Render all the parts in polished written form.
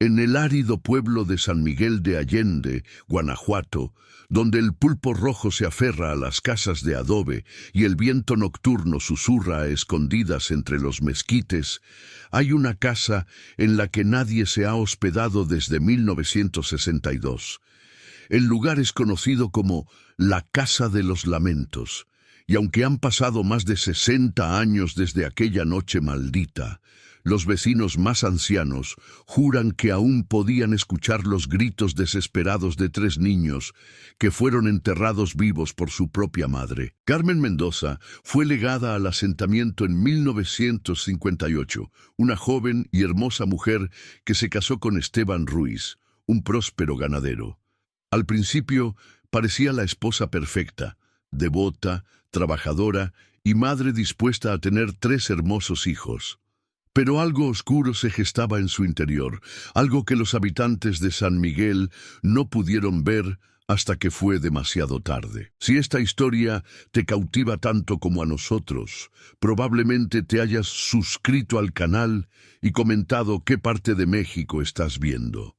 En el árido pueblo de San Miguel de Allende, Guanajuato, donde el pulpo rojo se aferra a las casas de adobe y el viento nocturno susurra a escondidas entre los mezquites, hay una casa en la que nadie se ha hospedado desde 1962. El lugar es conocido como la Casa de los Lamentos, y aunque han pasado más de 60 años desde aquella noche maldita, los vecinos más ancianos juran que aún podían escuchar los gritos desesperados de 3 niños que fueron enterrados vivos por su propia madre. Carmen Mendoza fue legada al asentamiento en 1958, una joven y hermosa mujer que se casó con Esteban Ruiz, un próspero ganadero. Al principio parecía la esposa perfecta, devota, trabajadora y madre dispuesta a tener 3 hermosos hijos. Pero algo oscuro se gestaba en su interior, algo que los habitantes de San Miguel no pudieron ver hasta que fue demasiado tarde. Si esta historia te cautiva tanto como a nosotros, probablemente te hayas suscrito al canal y comentado qué parte de México estás viendo.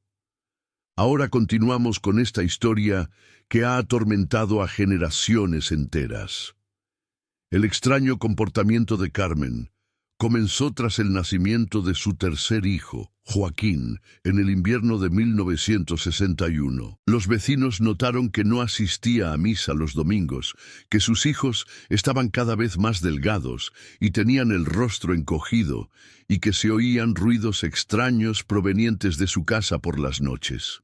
Ahora continuamos con esta historia que ha atormentado a generaciones enteras. El extraño comportamiento de Carmen comenzó tras el nacimiento de su tercer hijo, Joaquín, en el invierno de 1961. Los vecinos notaron que no asistía a misa los domingos, que sus hijos estaban cada vez más delgados y tenían el rostro encogido, y que se oían ruidos extraños provenientes de su casa por las noches.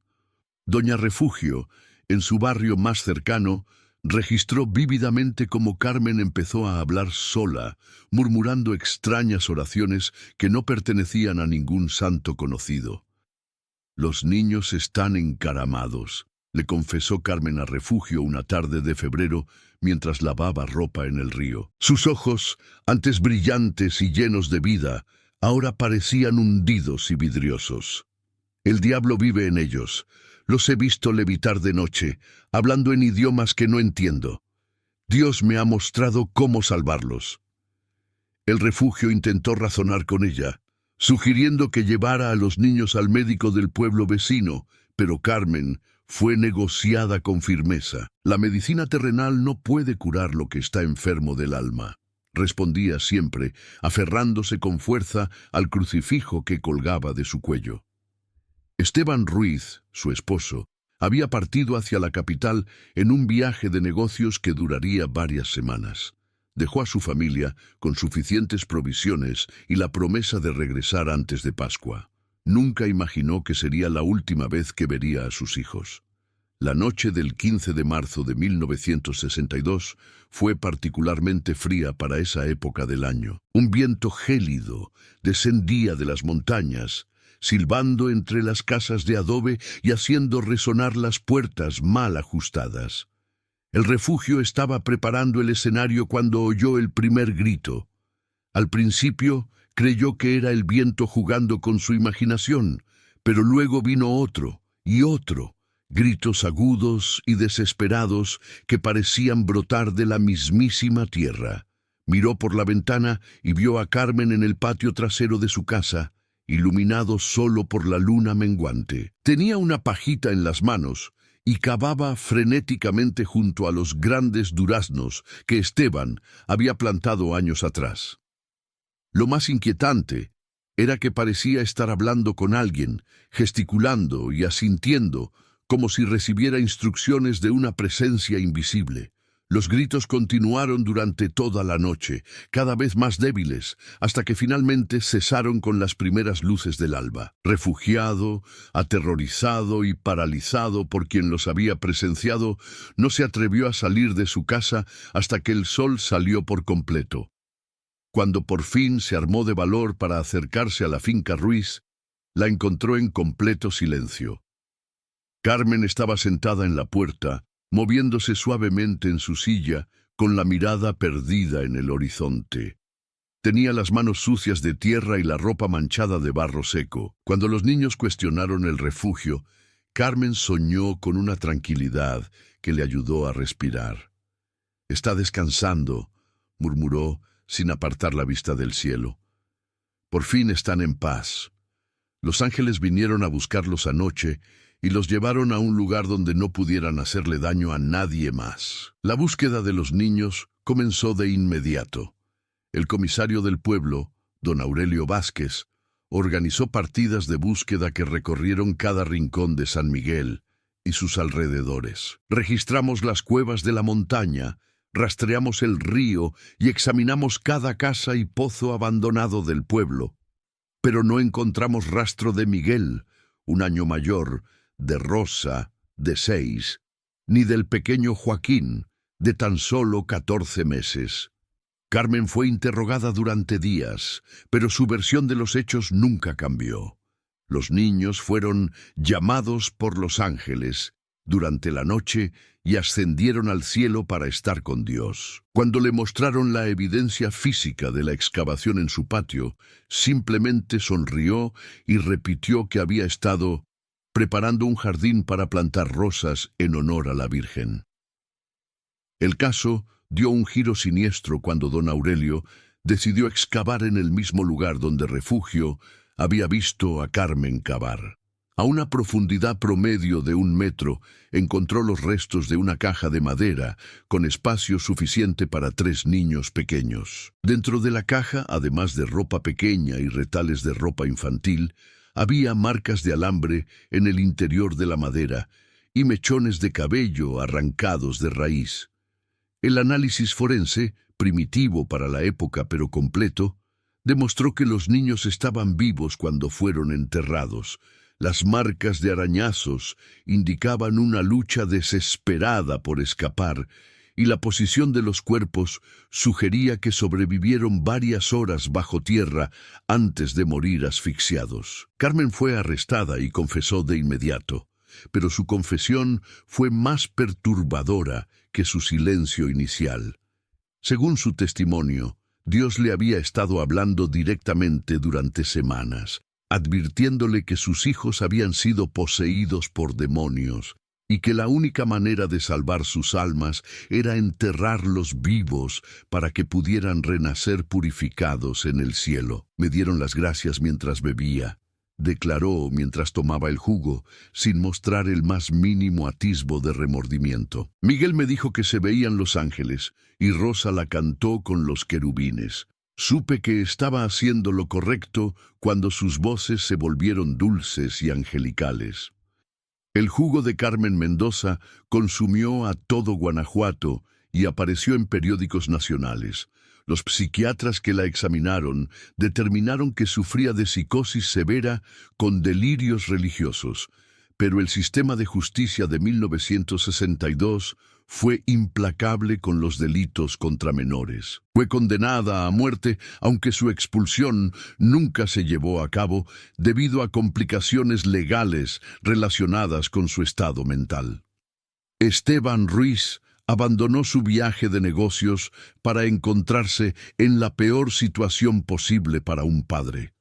Doña Refugio, en su barrio más cercano, registró vívidamente cómo Carmen empezó a hablar sola, murmurando extrañas oraciones que no pertenecían a ningún santo conocido. «Los niños están encaramados», le confesó Carmen a Refugio una tarde de febrero mientras lavaba ropa en el río. Sus ojos, antes brillantes y llenos de vida, ahora parecían hundidos y vidriosos. «El diablo vive en ellos. Los he visto levitar de noche, hablando en idiomas que no entiendo. Dios me ha mostrado cómo salvarlos». El Refugio intentó razonar con ella, sugiriendo que llevara a los niños al médico del pueblo vecino, pero Carmen fue negociada con firmeza. «La medicina terrenal no puede curar lo que está enfermo del alma», respondía siempre, aferrándose con fuerza al crucifijo que colgaba de su cuello. Esteban Ruiz, su esposo, había partido hacia la capital en un viaje de negocios que duraría varias semanas. Dejó a su familia con suficientes provisiones y la promesa de regresar antes de Pascua. Nunca imaginó que sería la última vez que vería a sus hijos. La noche del 15 de marzo de 1962 fue particularmente fría para esa época del año. Un viento gélido descendía de las montañas, silbando entre las casas de adobe y haciendo resonar las puertas mal ajustadas. El Refugio estaba preparando el escenario cuando oyó el primer grito. Al principio creyó que era el viento jugando con su imaginación, pero luego vino otro y otro, gritos agudos y desesperados que parecían brotar de la mismísima tierra. Miró por la ventana y vio a Carmen en el patio trasero de su casa, iluminado solo por la luna menguante. Tenía una pajita en las manos y cavaba frenéticamente junto a los grandes duraznos que Esteban había plantado años atrás. Lo más inquietante era que parecía estar hablando con alguien, gesticulando y asintiendo, como si recibiera instrucciones de una presencia invisible. Los gritos continuaron durante toda la noche, cada vez más débiles, hasta que finalmente cesaron con las primeras luces del alba. Refugiado, aterrorizado y paralizado por quien los había presenciado, no se atrevió a salir de su casa hasta que el sol salió por completo. Cuando por fin se armó de valor para acercarse a la finca Ruiz, la encontró en completo silencio. Carmen estaba sentada en la puerta, moviéndose suavemente en su silla, con la mirada perdida en el horizonte. Tenía las manos sucias de tierra y la ropa manchada de barro seco. Cuando los niños cuestionaron el Refugio, Carmen soñó con una tranquilidad que le ayudó a respirar. «Está descansando», murmuró, sin apartar la vista del cielo. «Por fin están en paz. Los ángeles vinieron a buscarlos anoche y los llevaron a un lugar donde no pudieran hacerle daño a nadie más. La búsqueda de los niños comenzó de inmediato. El comisario del pueblo, don Aurelio Vázquez, organizó partidas de búsqueda que recorrieron cada rincón de San Miguel y sus alrededores. Registramos las cuevas de la montaña, rastreamos el río y examinamos cada casa y pozo abandonado del pueblo. Pero no encontramos rastro de Miguel, un año mayor, de Rosa, de 6, ni del pequeño Joaquín, de tan solo 14 meses. Carmen fue interrogada durante días, pero su versión de los hechos nunca cambió. Los niños fueron llamados por los ángeles durante la noche y ascendieron al cielo para estar con Dios. Cuando le mostraron la evidencia física de la excavación en su patio, simplemente sonrió y repitió que había estado preparando un jardín para plantar rosas en honor a la Virgen. El caso dio un giro siniestro cuando don Aurelio decidió excavar en el mismo lugar donde Refugio había visto a Carmen cavar. A una profundidad promedio de 1 metro, encontró los restos de una caja de madera con espacio suficiente para 3 niños pequeños. Dentro de la caja, además de ropa pequeña y retales de ropa infantil, había marcas de alambre en el interior de la madera y mechones de cabello arrancados de raíz. El análisis forense, primitivo para la época pero completo, demostró que los niños estaban vivos cuando fueron enterrados. Las marcas de arañazos indicaban una lucha desesperada por escapar, y la posición de los cuerpos sugería que sobrevivieron varias horas bajo tierra antes de morir asfixiados. Carmen fue arrestada y confesó de inmediato, pero su confesión fue más perturbadora que su silencio inicial. Según su testimonio, Dios le había estado hablando directamente durante semanas, advirtiéndole que sus hijos habían sido poseídos por demonios y que la única manera de salvar sus almas era enterrarlos vivos para que pudieran renacer purificados en el cielo. Me dieron las gracias mientras bebía, declaró mientras tomaba el jugo, sin mostrar el más mínimo atisbo de remordimiento. Miguel me dijo que se veían los ángeles, y Rosa la cantó con los querubines. Supe que estaba haciendo lo correcto cuando sus voces se volvieron dulces y angelicales. El jugo de Carmen Mendoza consumió a todo Guanajuato y apareció en periódicos nacionales. Los psiquiatras que la examinaron determinaron que sufría de psicosis severa con delirios religiosos, pero el sistema de justicia de 1962 fue implacable con los delitos contra menores. Fue condenada a muerte, aunque su expulsión nunca se llevó a cabo debido a complicaciones legales relacionadas con su estado mental. Esteban Ruiz abandonó su viaje de negocios para encontrarse en la peor situación posible para un padre.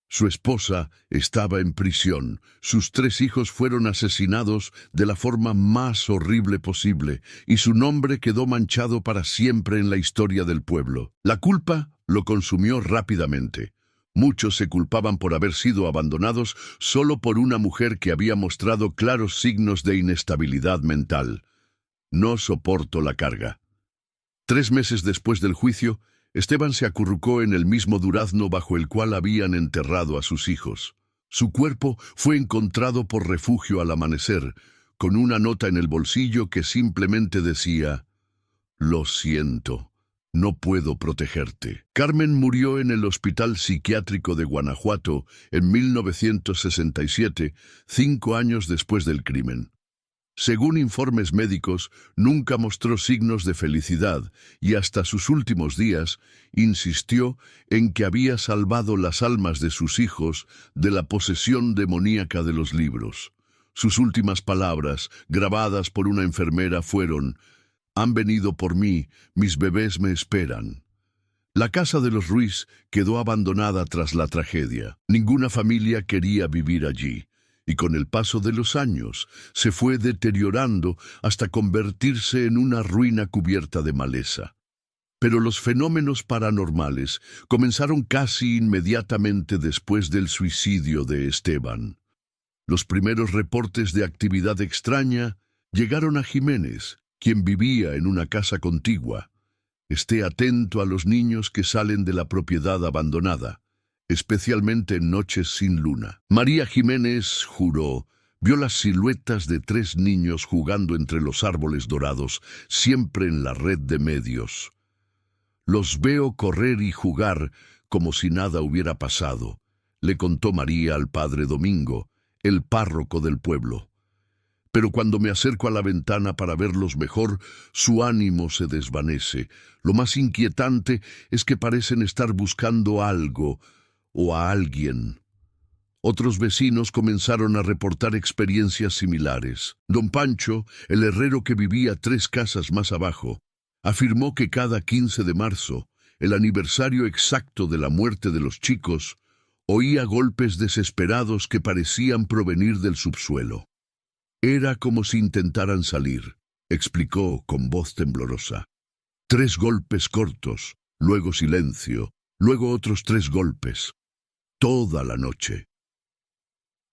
Su esposa estaba en prisión, sus 3 hijos fueron asesinados de la forma más horrible posible y su nombre quedó manchado para siempre en la historia del pueblo. La culpa lo consumió rápidamente. Muchos se culpaban por haber sido abandonados solo por una mujer que había mostrado claros signos de inestabilidad mental. No soporto la carga. 3 meses después del juicio, Esteban se acurrucó en el mismo durazno bajo el cual habían enterrado a sus hijos. Su cuerpo fue encontrado por Refugio al amanecer, con una nota en el bolsillo que simplemente decía: «Lo siento, no puedo protegerte». Carmen murió en el Hospital Psiquiátrico de Guanajuato en 1967, 5 años después del crimen. Según informes médicos, nunca mostró signos de felicidad y hasta sus últimos días insistió en que había salvado las almas de sus hijos de la posesión demoníaca de los libros. Sus últimas palabras, grabadas por una enfermera, fueron: «Han venido por mí, mis bebés me esperan». La casa de los Ruiz quedó abandonada tras la tragedia. Ninguna familia quería vivir allí, y con el paso de los años se fue deteriorando hasta convertirse en una ruina cubierta de maleza. Pero los fenómenos paranormales comenzaron casi inmediatamente después del suicidio de Esteban. Los primeros reportes de actividad extraña llegaron a Jiménez, quien vivía en una casa contigua. Esté atento a los niños que salen de la propiedad abandonada, especialmente en noches sin luna. María Jiménez juró, vio las siluetas de 3 niños jugando entre los árboles dorados, siempre en la red de medios. Los veo correr y jugar como si nada hubiera pasado, le contó María al padre Domingo, el párroco del pueblo. Pero cuando me acerco a la ventana para verlos mejor, su ánimo se desvanece. Lo más inquietante es que parecen estar buscando algo o a alguien. Otros vecinos comenzaron a reportar experiencias similares. Don Pancho, el herrero que vivía 3 casas más abajo, afirmó que cada 15 de marzo, el aniversario exacto de la muerte de los chicos, oía golpes desesperados que parecían provenir del subsuelo. Era como si intentaran salir, explicó con voz temblorosa. 3 golpes cortos, luego silencio, luego otros 3 golpes. Toda la noche.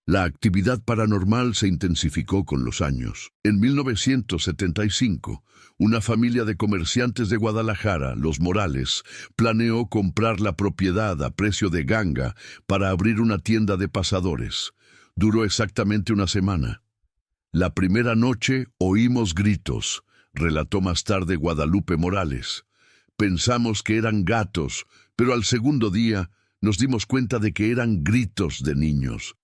La actividad paranormal se intensificó con los años. En 1975, una familia de comerciantes de Guadalajara, los Morales, planeó comprar la propiedad a precio de ganga para abrir una tienda de pasadores. Duró exactamente una semana. La primera noche oímos gritos, relató más tarde Guadalupe Morales. Pensamos que eran gatos, pero al segundo día nos dimos cuenta de que eran gritos de niños.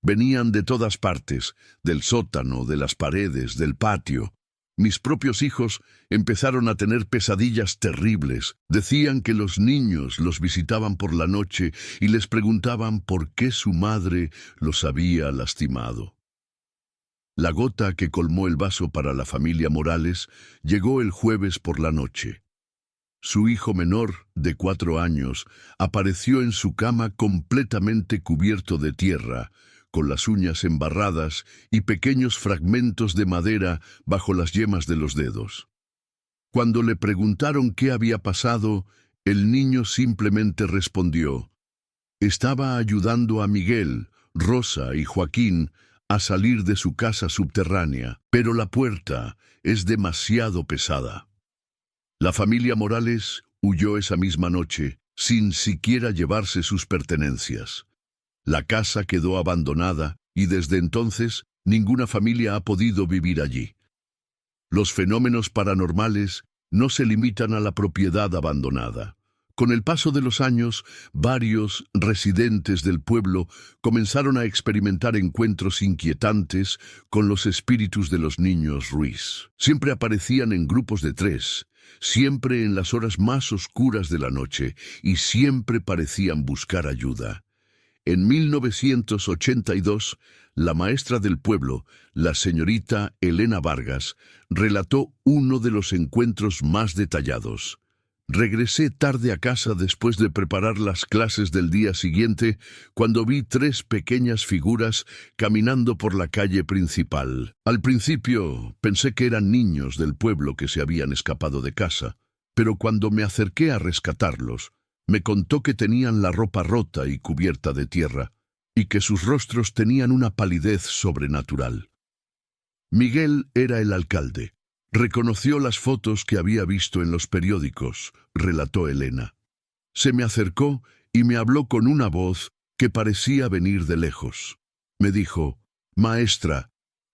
Venían de todas partes, del sótano, de las paredes, del patio. Mis propios hijos empezaron a tener pesadillas terribles. Decían que los niños los visitaban por la noche y les preguntaban por qué su madre los había lastimado. La gota que colmó el vaso para la familia Morales llegó el jueves por la noche. Su hijo menor, de 4 años, apareció en su cama completamente cubierto de tierra, con las uñas embarradas y pequeños fragmentos de madera bajo las yemas de los dedos. Cuando le preguntaron qué había pasado, el niño simplemente respondió: estaba ayudando a Miguel, Rosa y Joaquín a salir de su casa subterránea, pero la puerta es demasiado pesada. La familia Morales huyó esa misma noche, sin siquiera llevarse sus pertenencias. La casa quedó abandonada y desde entonces ninguna familia ha podido vivir allí. Los fenómenos paranormales no se limitan a la propiedad abandonada. Con el paso de los años, varios residentes del pueblo comenzaron a experimentar encuentros inquietantes con los espíritus de los niños Ruiz. Siempre aparecían en grupos de 3, siempre en las horas más oscuras de la noche y siempre parecían buscar ayuda. En 1982, la maestra del pueblo, la señorita Elena Vargas, relató uno de los encuentros más detallados. Regresé tarde a casa después de preparar las clases del día siguiente, cuando vi 3 pequeñas figuras caminando por la calle principal. Al principio pensé que eran niños del pueblo que se habían escapado de casa, pero cuando me acerqué a rescatarlos, me contó que tenían la ropa rota y cubierta de tierra, y que sus rostros tenían una palidez sobrenatural. Miguel era el alcalde. Reconoció las fotos que había visto en los periódicos, relató Elena. Se me acercó y me habló con una voz que parecía venir de lejos. Me dijo: maestra,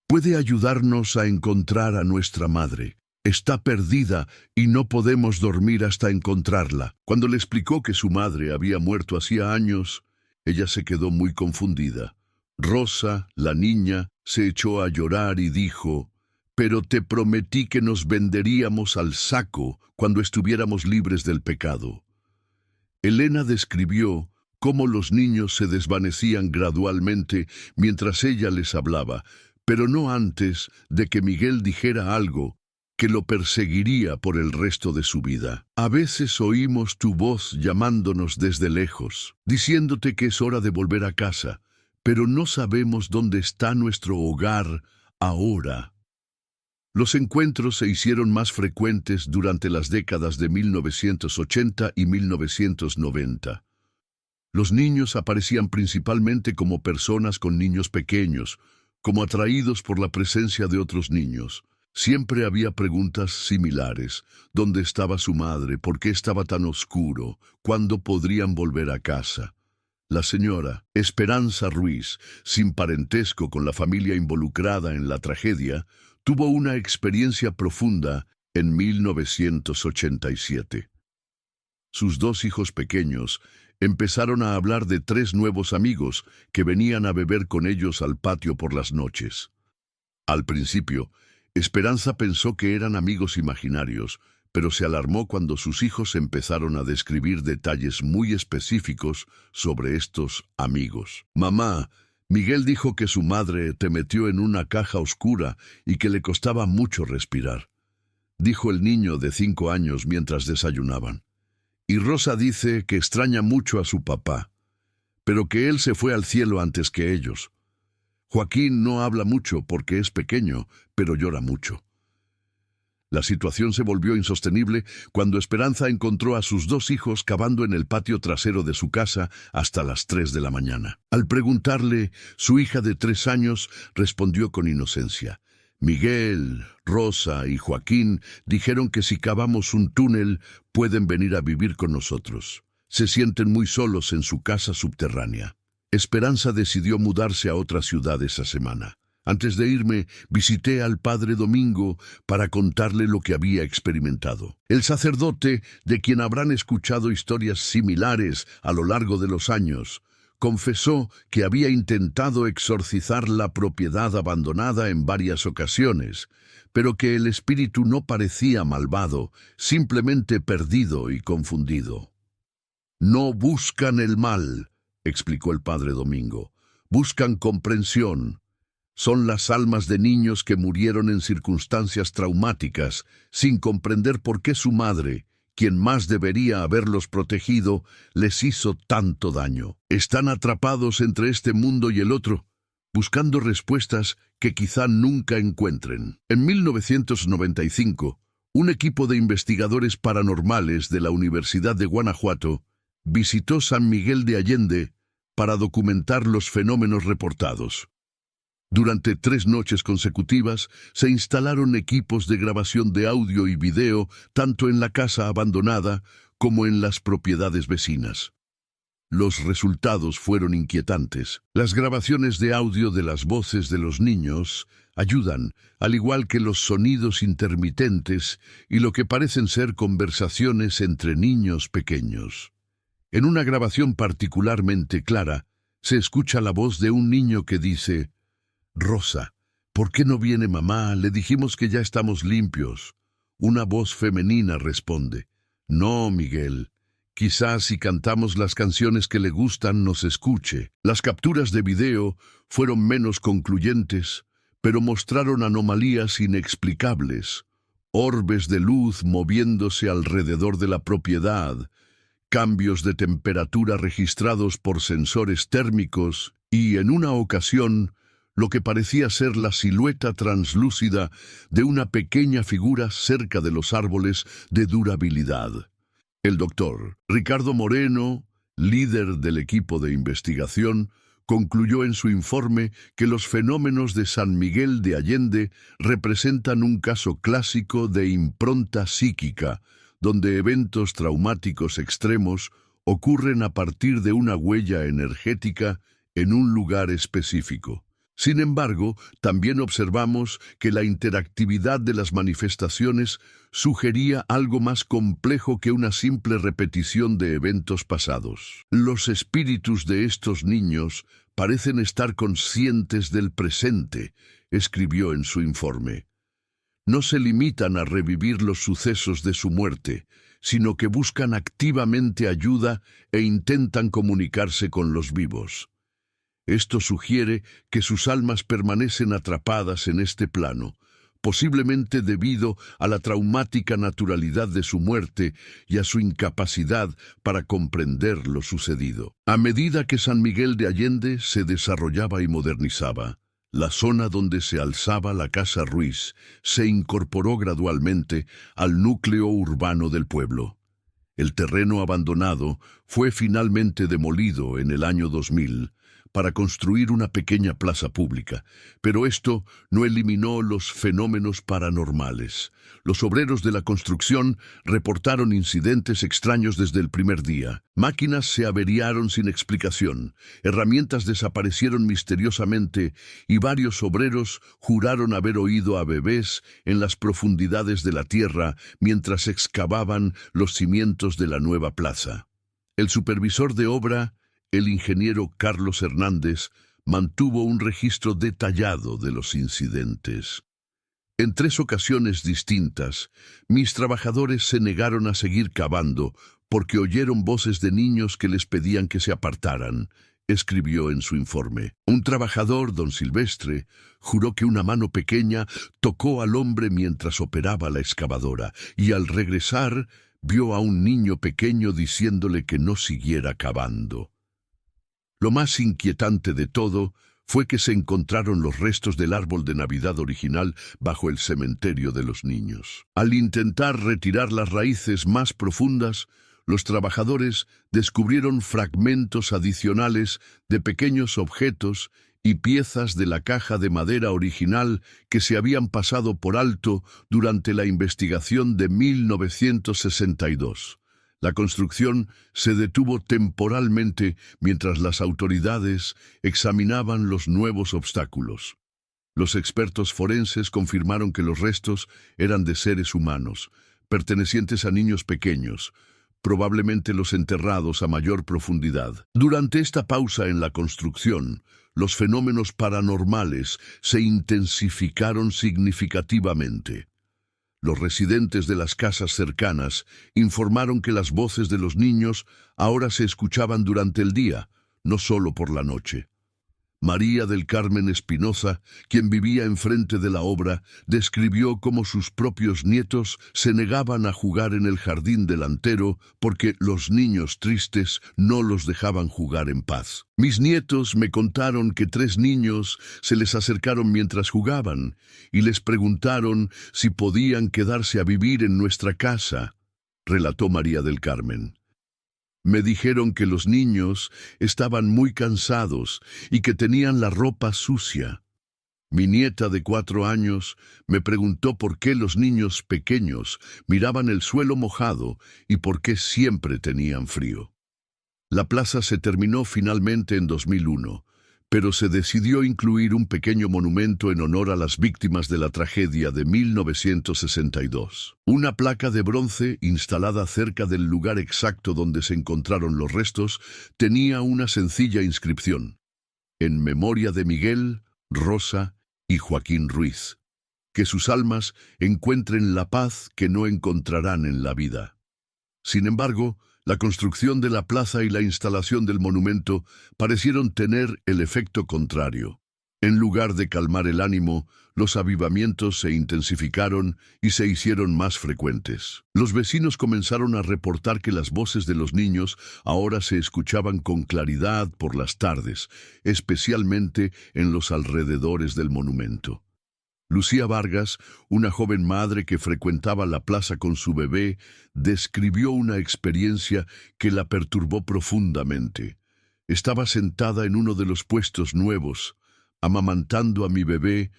¿puede ayudarnos a encontrar a nuestra madre? Está perdida y no podemos dormir hasta encontrarla. Cuando le explicó que su madre había muerto hacía años, ella se quedó muy confundida. Rosa, la niña, se echó a llorar y dijo: pero te prometí que nos venderíamos al saco cuando estuviéramos libres del pecado. Elena describió cómo los niños se desvanecían gradualmente mientras ella les hablaba, pero no antes de que Miguel dijera algo que lo perseguiría por el resto de su vida. A veces oímos tu voz llamándonos desde lejos, diciéndote que es hora de volver a casa, pero no sabemos dónde está nuestro hogar ahora. Los encuentros se hicieron más frecuentes durante las décadas de 1980 y 1990. Los niños aparecían principalmente como personas con niños pequeños, como atraídos por la presencia de otros niños. Siempre había preguntas similares. ¿Dónde estaba su madre? ¿Por qué estaba tan oscuro? ¿Cuándo podrían volver a casa? La señora Esperanza Ruiz, sin parentesco con la familia involucrada en la tragedia, tuvo una experiencia profunda en 1987. Sus dos hijos pequeños empezaron a hablar de 3 nuevos amigos que venían a beber con ellos al patio por las noches. Al principio, Esperanza pensó que eran amigos imaginarios, pero se alarmó cuando sus hijos empezaron a describir detalles muy específicos sobre estos amigos. «Mamá, Miguel dijo que su madre te metió en una caja oscura y que le costaba mucho respirar», dijo el niño de 5 años mientras desayunaban. «Y Rosa dice que extraña mucho a su papá, pero que él se fue al cielo antes que ellos. Joaquín no habla mucho porque es pequeño, pero llora mucho». La situación se volvió insostenible cuando Esperanza encontró a sus 2 hijos cavando en el patio trasero de su casa hasta las 3 de la mañana. Al preguntarle, su hija de 3 años respondió con inocencia: «Miguel, Rosa y Joaquín dijeron que si cavamos un túnel pueden venir a vivir con nosotros. Se sienten muy solos en su casa subterránea». Esperanza decidió mudarse a otra ciudad esa semana. «Antes de irme, visité al padre Domingo para contarle lo que había experimentado. El sacerdote, de quien habrán escuchado historias similares a lo largo de los años, confesó que había intentado exorcizar la propiedad abandonada en varias ocasiones, pero que el espíritu no parecía malvado, simplemente perdido y confundido. «No buscan el mal», explicó el padre Domingo, «buscan comprensión. Son las almas de niños que murieron en circunstancias traumáticas, sin comprender por qué su madre, quien más debería haberlos protegido, les hizo tanto daño. Están atrapados entre este mundo y el otro, buscando respuestas que quizá nunca encuentren». En 1995, un equipo de investigadores paranormales de la Universidad de Guanajuato visitó San Miguel de Allende para documentar los fenómenos reportados. Durante 3 noches consecutivas se instalaron equipos de grabación de audio y video tanto en la casa abandonada como en las propiedades vecinas. Los resultados fueron inquietantes. Las grabaciones de audio de las voces de los niños ayudan, al igual que los sonidos intermitentes y lo que parecen ser conversaciones entre niños pequeños. En una grabación particularmente clara, se escucha la voz de un niño que dice: «Rosa, ¿por qué no viene mamá? Le dijimos que ya estamos limpios». Una voz femenina responde: «No, Miguel, quizás si cantamos las canciones que le gustan nos escuche». Las capturas de video fueron menos concluyentes, pero mostraron anomalías inexplicables, orbes de luz moviéndose alrededor de la propiedad, cambios de temperatura registrados por sensores térmicos y, en una ocasión, lo que parecía ser la silueta translúcida de una pequeña figura cerca de los árboles de durabilidad. El doctor Ricardo Moreno, líder del equipo de investigación, concluyó en su informe que los fenómenos de San Miguel de Allende representan un caso clásico de impronta psíquica, donde eventos traumáticos extremos ocurren a partir de una huella energética en un lugar específico. Sin embargo, también observamos que la interactividad de las manifestaciones sugería algo más complejo que una simple repetición de eventos pasados. Los espíritus de estos niños parecen estar conscientes del presente, escribió en su informe. No se limitan a revivir los sucesos de su muerte, sino que buscan activamente ayuda e intentan comunicarse con los vivos. Esto sugiere que sus almas permanecen atrapadas en este plano, posiblemente debido a la traumática naturalidad de su muerte y a su incapacidad para comprender lo sucedido. A medida que San Miguel de Allende se desarrollaba y modernizaba, La zona donde se alzaba la Casa Ruiz se incorporó gradualmente al núcleo urbano del pueblo. El terreno abandonado fue finalmente demolido en el año 2000 para construir una pequeña plaza pública, pero esto no eliminó los fenómenos paranormales. Los obreros de la construcción reportaron incidentes extraños desde el primer día. Máquinas se averiaron sin explicación, herramientas desaparecieron misteriosamente y varios obreros juraron haber oído a bebés en las profundidades de la tierra mientras excavaban los cimientos de la nueva plaza. El supervisor de obra, el ingeniero Carlos Hernández, mantuvo un registro detallado de los incidentes. En 3 ocasiones distintas, mis trabajadores se negaron a seguir cavando porque oyeron voces de niños que les pedían que se apartaran, escribió en su informe. Un trabajador, don Silvestre, juró que una mano pequeña tocó al hombre mientras operaba la excavadora y al regresar vio a un niño pequeño diciéndole que no siguiera cavando. Lo más inquietante de todo fue que se encontraron los restos del árbol de Navidad original bajo el cementerio de los niños. Al intentar retirar las raíces más profundas, los trabajadores descubrieron fragmentos adicionales de pequeños objetos y piezas de la caja de madera original que se habían pasado por alto durante la investigación de 1962. La construcción se detuvo temporalmente mientras las autoridades examinaban los nuevos obstáculos. Los expertos forenses confirmaron que los restos eran de seres humanos, pertenecientes a niños pequeños, probablemente los enterrados a mayor profundidad. Durante esta pausa en la construcción, los fenómenos paranormales se intensificaron significativamente. Los residentes de las casas cercanas informaron que las voces de los niños ahora se escuchaban durante el día, no solo por la noche. María del Carmen Espinoza, quien vivía enfrente de la obra, describió cómo sus propios nietos se negaban a jugar en el jardín delantero porque los niños tristes no los dejaban jugar en paz. Mis nietos me contaron que 3 niños se les acercaron mientras jugaban y les preguntaron si podían quedarse a vivir en nuestra casa, relató María del Carmen. Me dijeron que los niños estaban muy cansados y que tenían la ropa sucia. Mi nieta de 4 años me preguntó por qué los niños pequeños miraban el suelo mojado y por qué siempre tenían frío. La plaza se terminó finalmente en 2001, pero se decidió incluir un pequeño monumento en honor a las víctimas de la tragedia de 1962. Una placa de bronce instalada cerca del lugar exacto donde se encontraron los restos tenía una sencilla inscripción: en memoria de Miguel, Rosa y Joaquín Ruiz. Que sus almas encuentren la paz que no encontrarán en la vida. Sin embargo, la construcción de la plaza y la instalación del monumento parecieron tener el efecto contrario. En lugar de calmar el ánimo, los avivamientos se intensificaron y se hicieron más frecuentes. Los vecinos comenzaron a reportar que las voces de los niños ahora se escuchaban con claridad por las tardes, especialmente en los alrededores del monumento. Lucía Vargas, una joven madre que frecuentaba la plaza con su bebé, describió una experiencia que la perturbó profundamente. Estaba sentada en uno de los puestos nuevos, amamantando a mi bebé,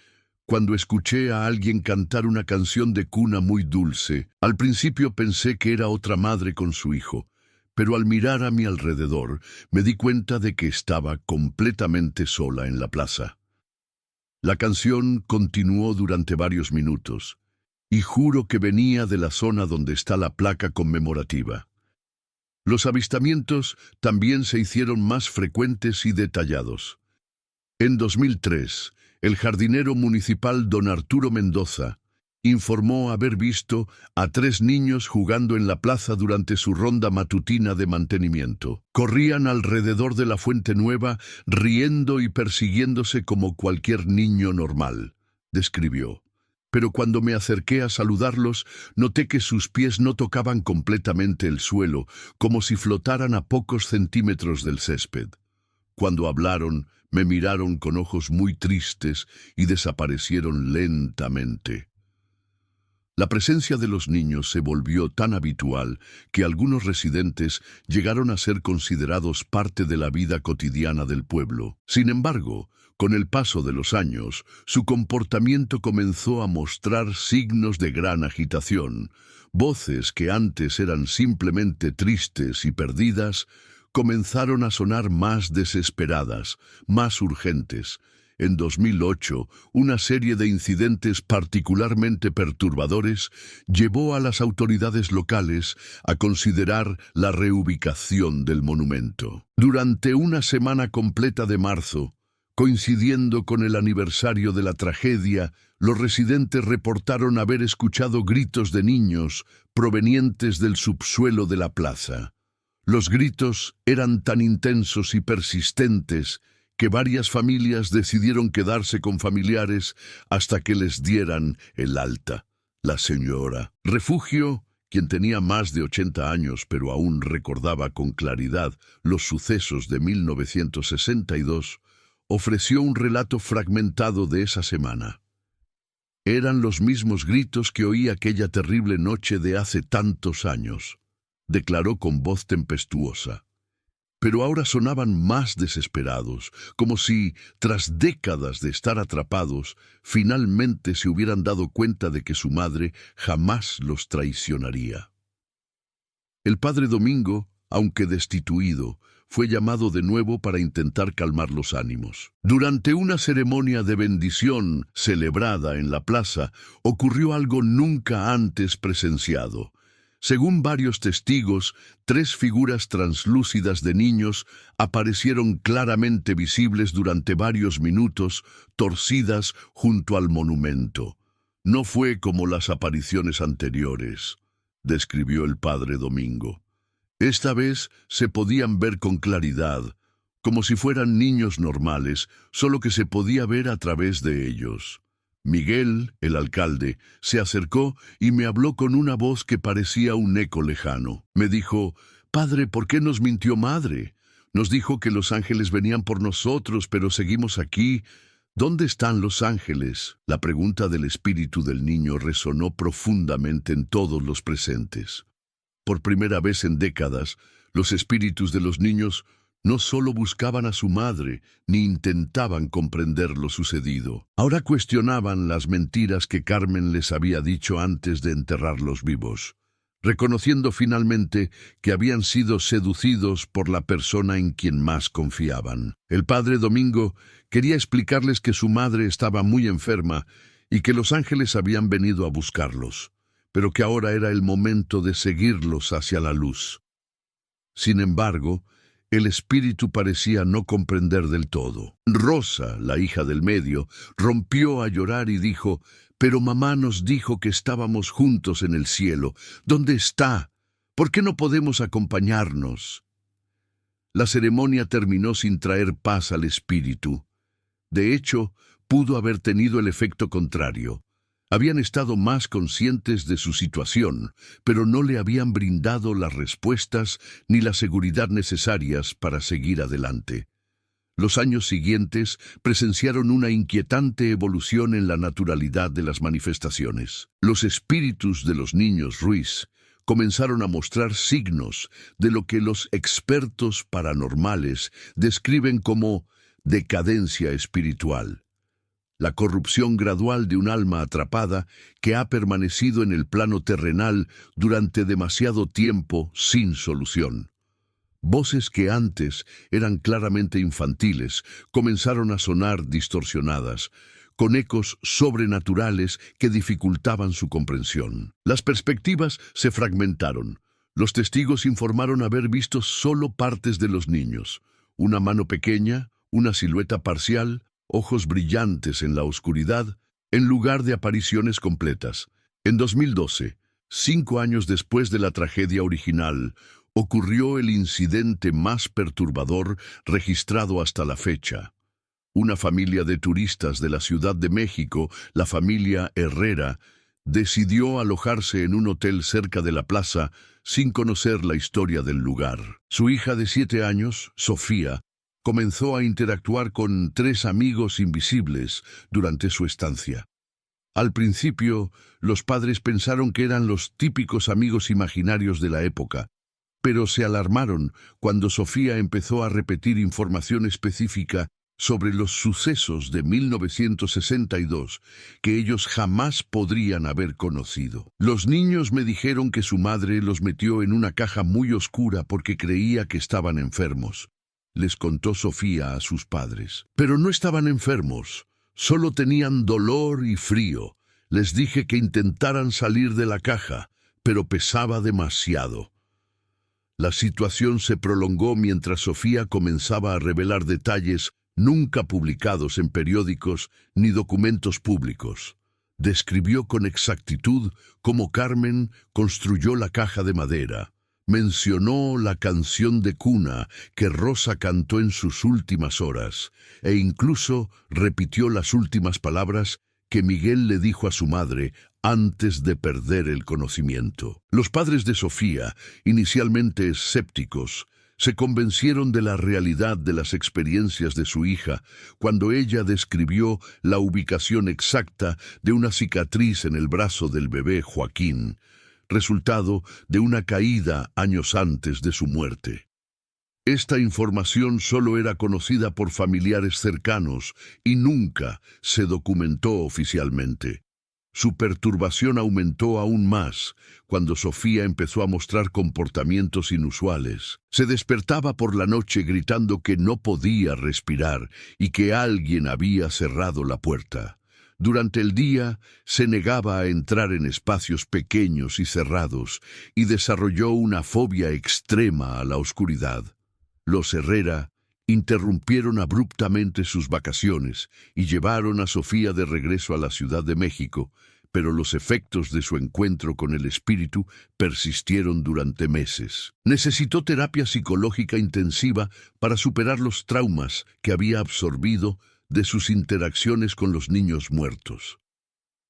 cuando escuché a alguien cantar una canción de cuna muy dulce. Al principio pensé que era otra madre con su hijo, pero al mirar a mi alrededor me di cuenta de que estaba completamente sola en la plaza. La canción continuó durante varios minutos, y juro que venía de la zona donde está la placa conmemorativa. Los avistamientos también se hicieron más frecuentes y detallados. En 2003, el jardinero municipal don Arturo Mendoza informó haber visto a 3 niños jugando en la plaza durante su ronda matutina de mantenimiento. Corrían alrededor de la Fuente Nueva, riendo y persiguiéndose como cualquier niño normal, describió. Pero cuando me acerqué a saludarlos, noté que sus pies no tocaban completamente el suelo, como si flotaran a pocos centímetros del césped. Cuando hablaron, Me miraron con ojos muy tristes y desaparecieron lentamente. La presencia de los niños se volvió tan habitual que algunos residentes llegaron a ser considerados parte de la vida cotidiana del pueblo. Sin embargo, con el paso de los años, su comportamiento comenzó a mostrar signos de gran agitación. Voces que antes eran simplemente tristes y perdidas, comenzaron a sonar más desesperadas, más urgentes. En 2008, una serie de incidentes particularmente perturbadores llevó a las autoridades locales a considerar la reubicación del monumento. Durante una semana completa de marzo, coincidiendo con el aniversario de la tragedia, los residentes reportaron haber escuchado gritos de niños provenientes del subsuelo de la plaza. Los gritos eran tan intensos y persistentes que varias familias decidieron quedarse con familiares hasta que les dieran el alta. La señora Refugio, quien tenía más de 80 años pero aún recordaba con claridad los sucesos de 1962, ofreció un relato fragmentado de esa semana. Eran los mismos gritos que oí aquella terrible noche de hace tantos años, declaró con voz tempestuosa. Pero ahora sonaban más desesperados, como si, tras décadas de estar atrapados, finalmente se hubieran dado cuenta de que su madre jamás los traicionaría. El padre Domingo, aunque destituido, fue llamado de nuevo para intentar calmar los ánimos. Durante una ceremonia de bendición celebrada en la plaza, ocurrió algo nunca antes presenciado. Según varios testigos, 3 figuras translúcidas de niños aparecieron claramente visibles durante varios minutos, torcidas junto al monumento. No fue como las apariciones anteriores, describió el padre Domingo. Esta vez se podían ver con claridad, como si fueran niños normales, solo que se podía ver a través de ellos. Miguel, el alcalde, se acercó y me habló con una voz que parecía un eco lejano. Me dijo: «Padre, ¿por qué nos mintió madre? Nos dijo que los ángeles venían por nosotros, pero seguimos aquí. ¿Dónde están los ángeles?». La pregunta del espíritu del niño resonó profundamente en todos los presentes. Por primera vez en décadas, los espíritus de los niños no solo buscaban a su madre, ni intentaban comprender lo sucedido. Ahora cuestionaban las mentiras que Carmen les había dicho antes de enterrarlos vivos, reconociendo finalmente que habían sido seducidos por la persona en quien más confiaban. El padre Domingo quería explicarles que su madre estaba muy enferma y que los ángeles habían venido a buscarlos, pero que ahora era el momento de seguirlos hacia la luz. Sin embargo, el espíritu parecía no comprender del todo. Rosa, la hija del medio, rompió a llorar y dijo: «Pero mamá nos dijo que estábamos juntos en el cielo. ¿Dónde está? ¿Por qué no podemos acompañarnos?». La ceremonia terminó sin traer paz al espíritu. De hecho, pudo haber tenido el efecto contrario. Habían estado más conscientes de su situación, pero no le habían brindado las respuestas ni la seguridad necesarias para seguir adelante. Los años siguientes presenciaron una inquietante evolución en la naturalidad de las manifestaciones. Los espíritus de los niños Ruiz comenzaron a mostrar signos de lo que los expertos paranormales describen como decadencia espiritual. La corrupción gradual de un alma atrapada que ha permanecido en el plano terrenal durante demasiado tiempo sin solución. Voces que antes eran claramente infantiles comenzaron a sonar distorsionadas, con ecos sobrenaturales que dificultaban su comprensión. Las perspectivas se fragmentaron. Los testigos informaron haber visto solo partes de los niños: una mano pequeña, una silueta parcial, ojos brillantes en la oscuridad, en lugar de apariciones completas. En 2012, 5 años después de la tragedia original, ocurrió el incidente más perturbador registrado hasta la fecha. Una familia de turistas de la Ciudad de México, la familia Herrera, decidió alojarse en un hotel cerca de la plaza sin conocer la historia del lugar. Su hija de 7 años, Sofía, comenzó a interactuar con 3 amigos invisibles durante su estancia. Al principio, los padres pensaron que eran los típicos amigos imaginarios de la época, pero se alarmaron cuando Sofía empezó a repetir información específica sobre los sucesos de 1962 que ellos jamás podrían haber conocido. Los niños me dijeron que su madre los metió en una caja muy oscura porque creía que estaban enfermos. Les contó Sofía a sus padres. Pero no estaban enfermos, solo tenían dolor y frío. Les dije que intentaran salir de la caja, pero pesaba demasiado. La situación se prolongó mientras Sofía comenzaba a revelar detalles nunca publicados en periódicos ni documentos públicos. Describió con exactitud cómo Carmen construyó la caja de madera. Mencionó la canción de cuna que Rosa cantó en sus últimas horas e incluso repitió las últimas palabras que Miguel le dijo a su madre antes de perder el conocimiento. Los padres de Sofía, inicialmente escépticos, se convencieron de la realidad de las experiencias de su hija cuando ella describió la ubicación exacta de una cicatriz en el brazo del bebé Joaquín, resultado de una caída años antes de su muerte. Esta información solo era conocida por familiares cercanos y nunca se documentó oficialmente. Su perturbación aumentó aún más cuando Sofía empezó a mostrar comportamientos inusuales. Se despertaba por la noche gritando que no podía respirar y que alguien había cerrado la puerta. Durante el día se negaba a entrar en espacios pequeños y cerrados y desarrolló una fobia extrema a la oscuridad. Los Herrera interrumpieron abruptamente sus vacaciones y llevaron a Sofía de regreso a la Ciudad de México, pero los efectos de su encuentro con el espíritu persistieron durante meses. Necesitó terapia psicológica intensiva para superar los traumas que había absorbido de sus interacciones con los niños muertos.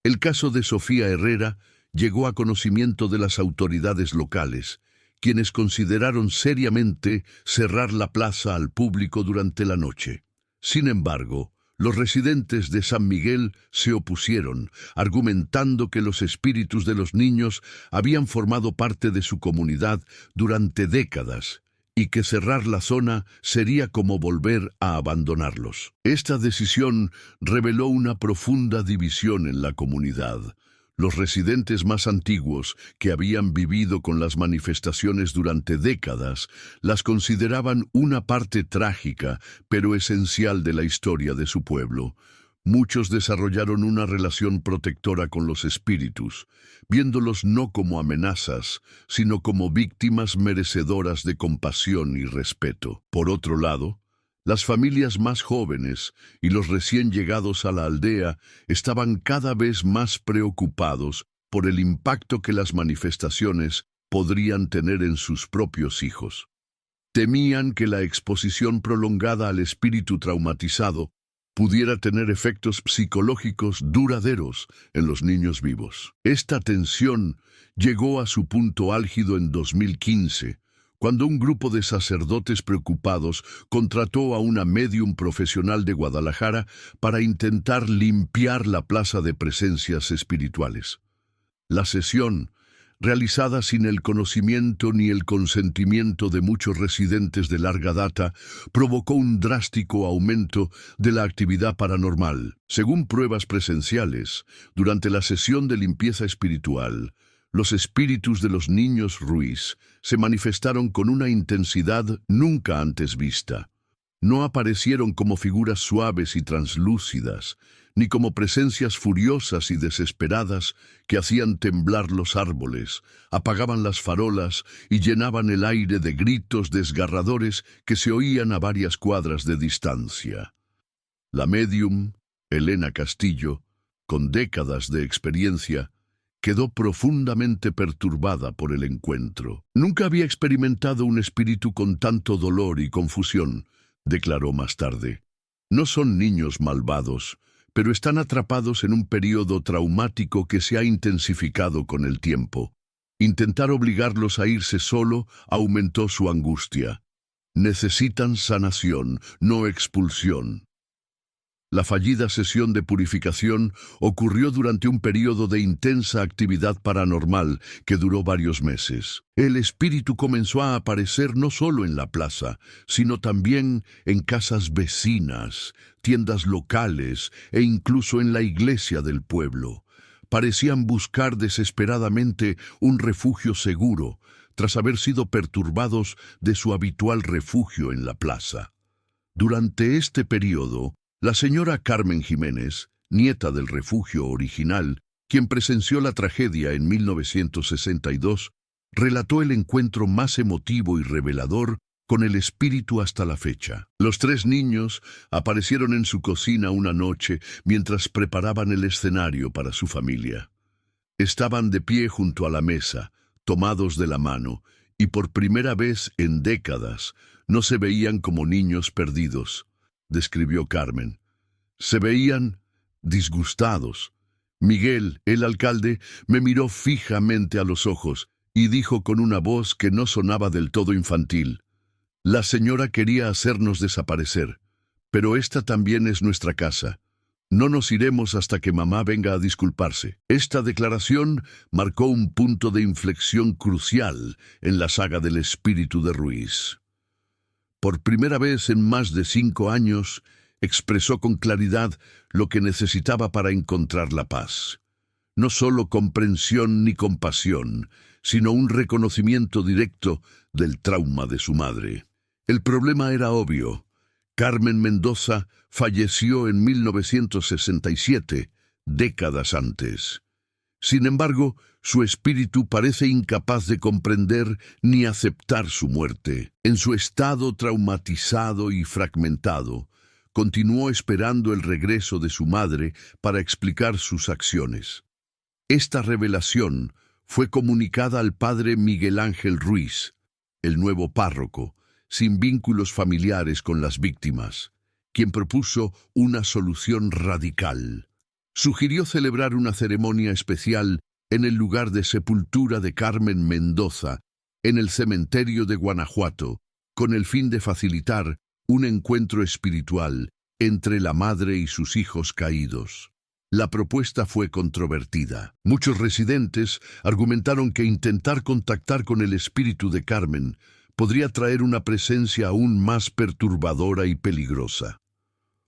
El caso de Sofía Herrera llegó a conocimiento de las autoridades locales, quienes consideraron seriamente cerrar la plaza al público durante la noche. Sin embargo, los residentes de San Miguel se opusieron, argumentando que los espíritus de los niños habían formado parte de su comunidad durante décadas y que cerrar la zona sería como volver a abandonarlos. Esta decisión reveló una profunda división en la comunidad. Los residentes más antiguos, que habían vivido con las manifestaciones durante décadas, las consideraban una parte trágica, pero esencial de la historia de su pueblo. Muchos desarrollaron una relación protectora con los espíritus, viéndolos no como amenazas, sino como víctimas merecedoras de compasión y respeto. Por otro lado, las familias más jóvenes y los recién llegados a la aldea estaban cada vez más preocupados por el impacto que las manifestaciones podrían tener en sus propios hijos. Temían que la exposición prolongada al espíritu traumatizado pudiera tener efectos psicológicos duraderos en los niños vivos. Esta tensión llegó a su punto álgido en 2015, cuando un grupo de sacerdotes preocupados contrató a una médium profesional de Guadalajara para intentar limpiar la plaza de presencias espirituales. La sesión, realizada sin el conocimiento ni el consentimiento de muchos residentes de larga data, provocó un drástico aumento de la actividad paranormal. Según pruebas presenciales, durante la sesión de limpieza espiritual, los espíritus de los niños Ruiz se manifestaron con una intensidad nunca antes vista. No aparecieron como figuras suaves y translúcidas, ni como presencias furiosas y desesperadas que hacían temblar los árboles, apagaban las farolas y llenaban el aire de gritos desgarradores que se oían a varias cuadras de distancia. La médium, Elena Castillo, con décadas de experiencia, quedó profundamente perturbada por el encuentro. Nunca había experimentado un espíritu con tanto dolor y confusión, declaró más tarde. No son niños malvados, pero están atrapados en un periodo traumático que se ha intensificado con el tiempo. Intentar obligarlos a irse solo aumentó su angustia. Necesitan sanación, no expulsión. La fallida sesión de purificación ocurrió durante un período de intensa actividad paranormal que duró varios meses. El espíritu comenzó a aparecer no solo en la plaza, sino también en casas vecinas, tiendas locales e incluso en la iglesia del pueblo. Parecían buscar desesperadamente un refugio seguro, tras haber sido perturbados de su habitual refugio en la plaza. Durante este período, la señora Carmen Jiménez, nieta del refugio original, quien presenció la tragedia en 1962, relató el encuentro más emotivo y revelador con el espíritu hasta la fecha. Los 3 niños aparecieron en su cocina una noche mientras preparaban el escenario para su familia. Estaban de pie junto a la mesa, tomados de la mano, y por primera vez en décadas no se veían como niños perdidos, describió Carmen. Se veían disgustados. Miguel, el alcalde, me miró fijamente a los ojos y dijo con una voz que no sonaba del todo infantil: «La señora quería hacernos desaparecer, pero esta también es nuestra casa. No nos iremos hasta que mamá venga a disculparse». Esta declaración marcó un punto de inflexión crucial en la saga del espíritu de Ruiz. Por primera vez en más de 5 años, expresó con claridad lo que necesitaba para encontrar la paz. No solo comprensión ni compasión, sino un reconocimiento directo del trauma de su madre. El problema era obvio. Carmen Mendoza falleció en 1967, décadas antes. Sin embargo, su espíritu parece incapaz de comprender ni aceptar su muerte. En su estado traumatizado y fragmentado, continuó esperando el regreso de su madre para explicar sus acciones. Esta revelación fue comunicada al padre Miguel Ángel Ruiz, el nuevo párroco, sin vínculos familiares con las víctimas, quien propuso una solución radical. Sugirió celebrar una ceremonia especial en el lugar de sepultura de Carmen Mendoza, en el cementerio de Guanajuato, con el fin de facilitar un encuentro espiritual entre la madre y sus hijos caídos. La propuesta fue controvertida. Muchos residentes argumentaron que intentar contactar con el espíritu de Carmen podría traer una presencia aún más perturbadora y peligrosa.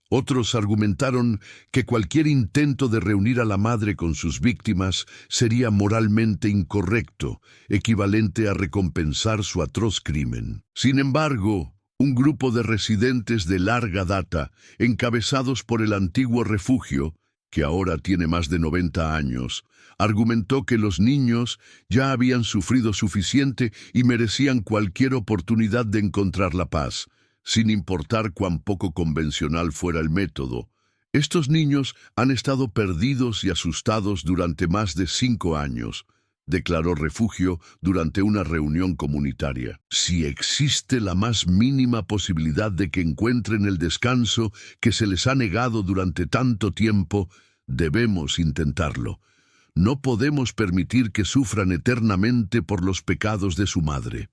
Otros argumentaron que cualquier intento de reunir a la madre con sus víctimas sería moralmente incorrecto, equivalente a recompensar su atroz crimen. Sin embargo, un grupo de residentes de larga data, encabezados por el antiguo refugio, que ahora tiene más de 90 años, argumentó que los niños ya habían sufrido suficiente y merecían cualquier oportunidad de encontrar la paz, sin importar cuán poco convencional fuera el método. Estos niños han estado perdidos y asustados durante más de 5 años, declaró Refugio durante una reunión comunitaria. Si existe la más mínima posibilidad de que encuentren el descanso que se les ha negado durante tanto tiempo, debemos intentarlo. No podemos permitir que sufran eternamente por los pecados de su madre.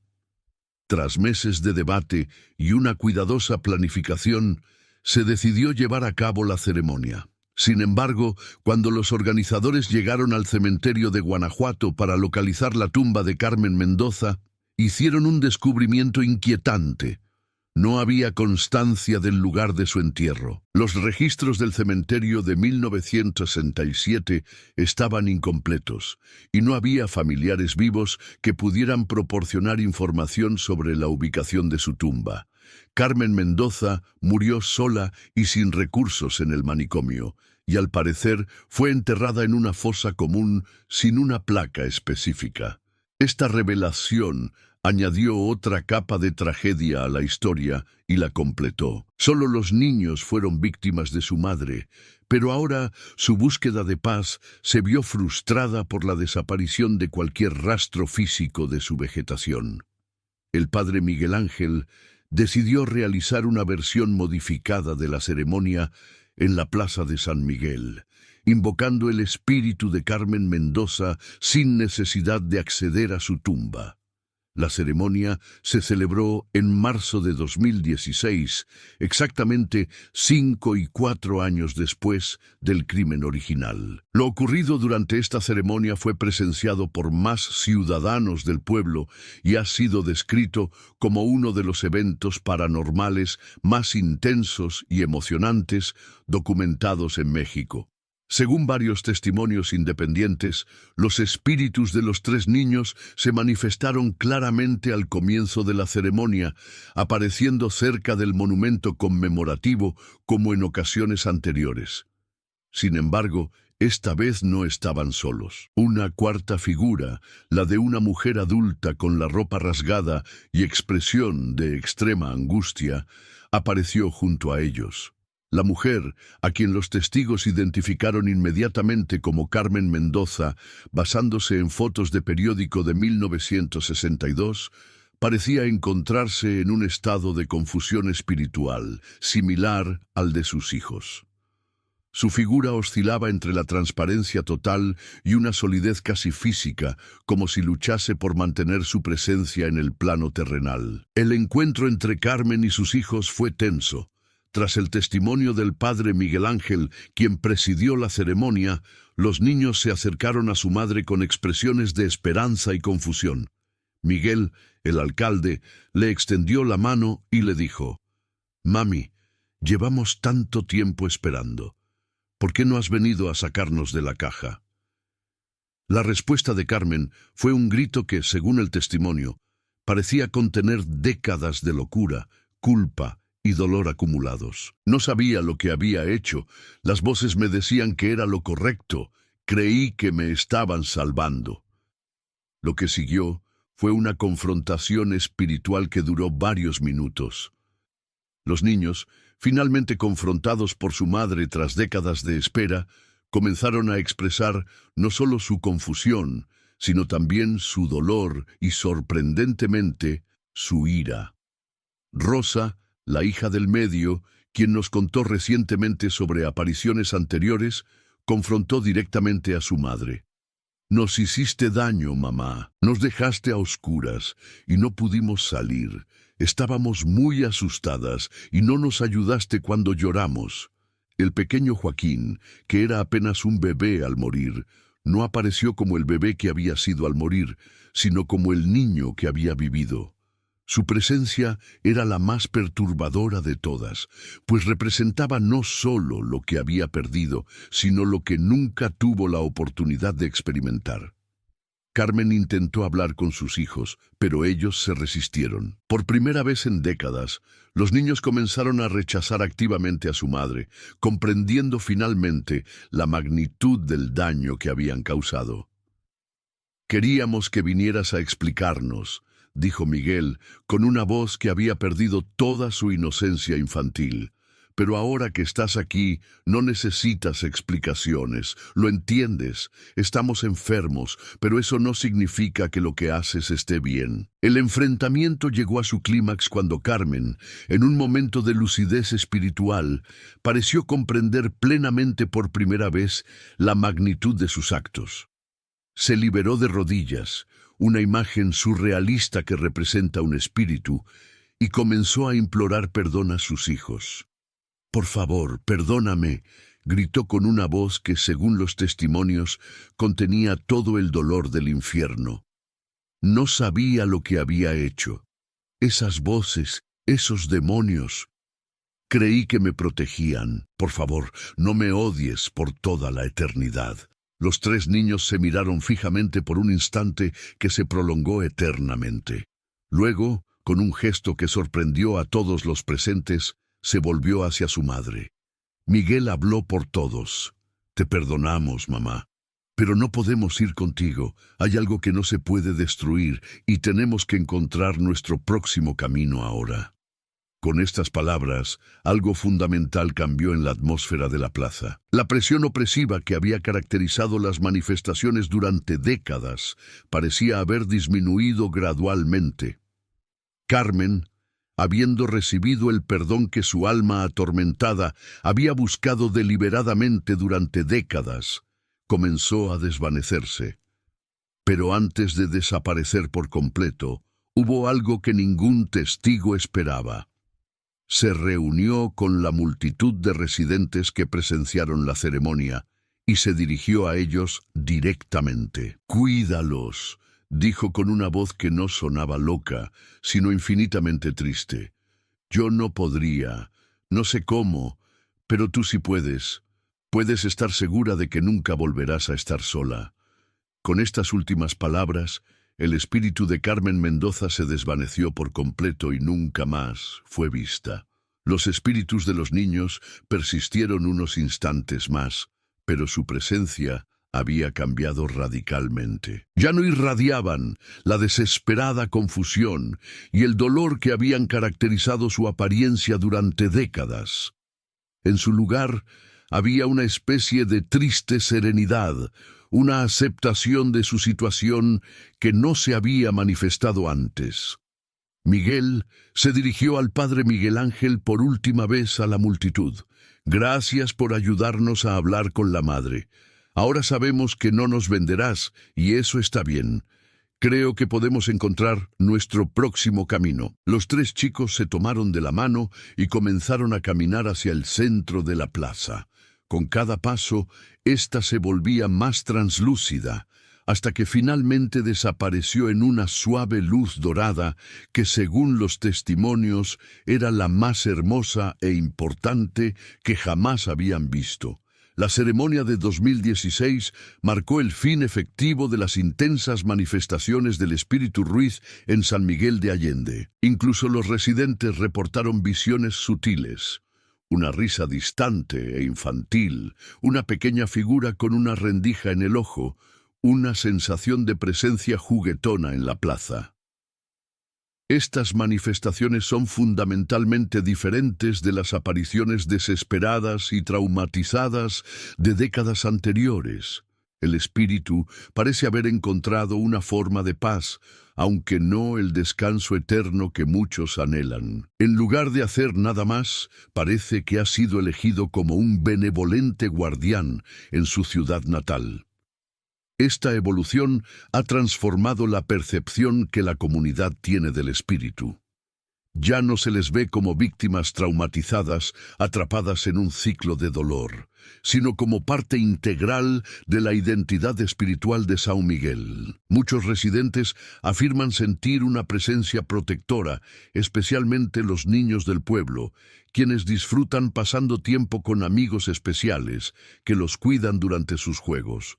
Tras meses de debate y una cuidadosa planificación, se decidió llevar a cabo la ceremonia. Sin embargo, cuando los organizadores llegaron al cementerio de Guanajuato para localizar la tumba de Carmen Mendoza, hicieron un descubrimiento inquietante. No había constancia del lugar de su entierro. Los registros del cementerio de 1967 estaban incompletos, y no había familiares vivos que pudieran proporcionar información sobre la ubicación de su tumba. Carmen Mendoza murió sola y sin recursos en el manicomio, y al parecer fue enterrada en una fosa común sin una placa específica. Esta revelación añadió otra capa de tragedia a la historia y la completó. Solo los niños fueron víctimas de su madre, pero ahora su búsqueda de paz se vio frustrada por la desaparición de cualquier rastro físico de su vegetación. El padre Miguel Ángel decidió realizar una versión modificada de la ceremonia en la Plaza de San Miguel, invocando el espíritu de Carmen Mendoza sin necesidad de acceder a su tumba. La ceremonia se celebró en marzo de 2016, exactamente 5 y 4 años después del crimen original. Lo ocurrido durante esta ceremonia fue presenciado por más ciudadanos del pueblo y ha sido descrito como uno de los eventos paranormales más intensos y emocionantes documentados en México. Según varios testimonios independientes, los espíritus de los 3 niños se manifestaron claramente al comienzo de la ceremonia, apareciendo cerca del monumento conmemorativo como en ocasiones anteriores. Sin embargo, esta vez no estaban solos. Una cuarta figura, la de una mujer adulta con la ropa rasgada y expresión de extrema angustia, apareció junto a ellos. La mujer, a quien los testigos identificaron inmediatamente como Carmen Mendoza, basándose en fotos de periódico de 1962, parecía encontrarse en un estado de confusión espiritual, similar al de sus hijos. Su figura oscilaba entre la transparencia total y una solidez casi física, como si luchase por mantener su presencia en el plano terrenal. El encuentro entre Carmen y sus hijos fue tenso. Tras el testimonio del padre Miguel Ángel, quien presidió la ceremonia, los niños se acercaron a su madre con expresiones de esperanza y confusión. Miguel, el alcalde, le extendió la mano y le dijo: «Mami, llevamos tanto tiempo esperando. ¿Por qué no has venido a sacarnos de la caja?» La respuesta de Carmen fue un grito que, según el testimonio, parecía contener décadas de locura, culpa y dolor acumulados. No sabía lo que había hecho. Las voces me decían que era lo correcto. Creí que me estaban salvando. Lo que siguió fue una confrontación espiritual que duró varios minutos. Los niños, finalmente confrontados por su madre tras décadas de espera, comenzaron a expresar no solo su confusión, sino también su dolor y, sorprendentemente, su ira. Rosa, la hija del medio, quien nos contó recientemente sobre apariciones anteriores, confrontó directamente a su madre. «Nos hiciste daño, mamá. Nos dejaste a oscuras y no pudimos salir. Estábamos muy asustadas y no nos ayudaste cuando lloramos». El pequeño Joaquín, que era apenas un bebé al morir, no apareció como el bebé que había sido al morir, sino como el niño que había vivido. Su presencia era la más perturbadora de todas, pues representaba no solo lo que había perdido, sino lo que nunca tuvo la oportunidad de experimentar. Carmen intentó hablar con sus hijos, pero ellos se resistieron. Por primera vez en décadas, los niños comenzaron a rechazar activamente a su madre, comprendiendo finalmente la magnitud del daño que habían causado. «Queríamos que vinieras a explicarnos», dijo Miguel, con una voz que había perdido toda su inocencia infantil. «Pero ahora que estás aquí, no necesitas explicaciones. Lo entiendes. Estamos enfermos, pero eso no significa que lo que haces esté bien». El enfrentamiento llegó a su clímax cuando Carmen, en un momento de lucidez espiritual, pareció comprender plenamente por primera vez la magnitud de sus actos. Se liberó de rodillas, una imagen surrealista que representa un espíritu, y comenzó a implorar perdón a sus hijos. «Por favor, perdóname», gritó con una voz que, según los testimonios, contenía todo el dolor del infierno. No sabía lo que había hecho. Esas voces, esos demonios. Creí que me protegían. Por favor, no me odies por toda la eternidad. Los 3 niños se miraron fijamente por un instante que se prolongó eternamente. Luego, con un gesto que sorprendió a todos los presentes, se volvió hacia su madre. Miguel habló por todos. «Te perdonamos, mamá. Pero no podemos ir contigo. Hay algo que no se puede destruir y tenemos que encontrar nuestro próximo camino ahora». Con estas palabras, algo fundamental cambió en la atmósfera de la plaza. La presión opresiva que había caracterizado las manifestaciones durante décadas parecía haber disminuido gradualmente. Carmen, habiendo recibido el perdón que su alma atormentada había buscado deliberadamente durante décadas, comenzó a desvanecerse. Pero antes de desaparecer por completo, hubo algo que ningún testigo esperaba. Se reunió con la multitud de residentes que presenciaron la ceremonia y se dirigió a ellos directamente. «Cuídalos», dijo con una voz que no sonaba loca, sino infinitamente triste. «Yo no podría, no sé cómo, pero tú sí puedes. Puedes estar segura de que nunca volverás a estar sola». Con estas últimas palabras, el espíritu de Carmen Mendoza se desvaneció por completo y nunca más fue vista. Los espíritus de los niños persistieron unos instantes más, pero su presencia había cambiado radicalmente. Ya no irradiaban la desesperada confusión y el dolor que habían caracterizado su apariencia durante décadas. En su lugar había una especie de triste serenidad, una aceptación de su situación que no se había manifestado antes. Miguel se dirigió al padre Miguel Ángel por última vez a la multitud. «Gracias por ayudarnos a hablar con la madre. Ahora sabemos que no nos venderás, y eso está bien. Creo que podemos encontrar nuestro próximo camino». Los tres chicos se tomaron de la mano y comenzaron a caminar hacia el centro de la plaza. Con cada paso, ésta se volvía más translúcida, hasta que finalmente desapareció en una suave luz dorada que, según los testimonios, era la más hermosa e importante que jamás habían visto. La ceremonia de 2016 marcó el fin efectivo de las intensas manifestaciones del espíritu Ruiz en San Miguel de Allende. Incluso los residentes reportaron visiones sutiles. Una risa distante e infantil, una pequeña figura con una rendija en el ojo, una sensación de presencia juguetona en la plaza. Estas manifestaciones son fundamentalmente diferentes de las apariciones desesperadas y traumatizadas de décadas anteriores. El espíritu parece haber encontrado una forma de paz, aunque no el descanso eterno que muchos anhelan. En lugar de hacer nada más, parece que ha sido elegido como un benevolente guardián en su ciudad natal. Esta evolución ha transformado la percepción que la comunidad tiene del espíritu. Ya no se les ve como víctimas traumatizadas, atrapadas en un ciclo de dolor, sino como parte integral de la identidad espiritual de São Miguel. Muchos residentes afirman sentir una presencia protectora, especialmente los niños del pueblo, quienes disfrutan pasando tiempo con amigos especiales que los cuidan durante sus juegos.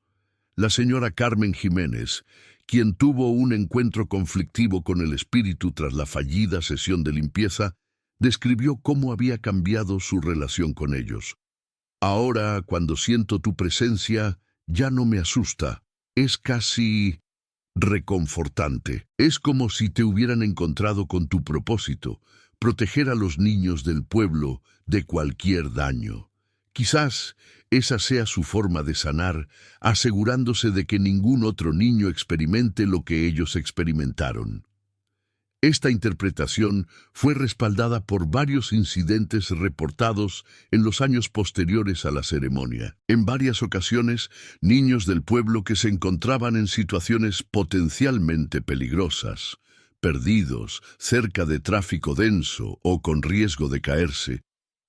La señora Carmen Jiménez, quien tuvo un encuentro conflictivo con el espíritu tras la fallida sesión de limpieza, describió cómo había cambiado su relación con ellos. «Ahora, cuando siento tu presencia, ya no me asusta. Es casi reconfortante. Es como si te hubieran encontrado con tu propósito, proteger a los niños del pueblo de cualquier daño». Quizás esa sea su forma de sanar, asegurándose de que ningún otro niño experimente lo que ellos experimentaron. Esta interpretación fue respaldada por varios incidentes reportados en los años posteriores a la ceremonia. En varias ocasiones, niños del pueblo que se encontraban en situaciones potencialmente peligrosas, perdidos, cerca de tráfico denso o con riesgo de caerse,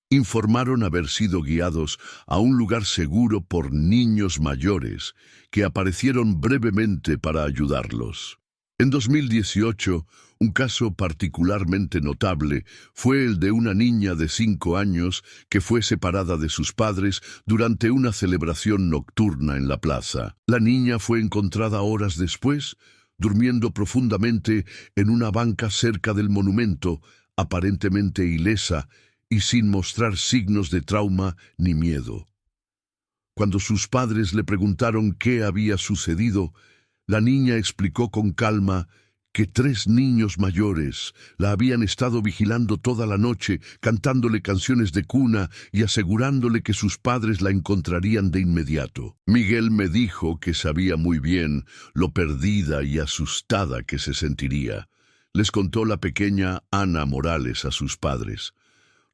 informaron haber sido guiados a un lugar seguro por niños mayores que aparecieron brevemente para ayudarlos. En 2018, un caso particularmente notable fue el de una niña de 5 años que fue separada de sus padres durante una celebración nocturna en la plaza. La niña fue encontrada horas después, durmiendo profundamente en una banca cerca del monumento, aparentemente ilesa, y sin mostrar signos de trauma ni miedo. Cuando sus padres le preguntaron qué había sucedido, la niña explicó con calma que 3 niños mayores la habían estado vigilando toda la noche, cantándole canciones de cuna y asegurándole que sus padres la encontrarían de inmediato. Miguel me dijo que sabía muy bien lo perdida y asustada que se sentiría. Les contó la pequeña Ana Morales a sus padres.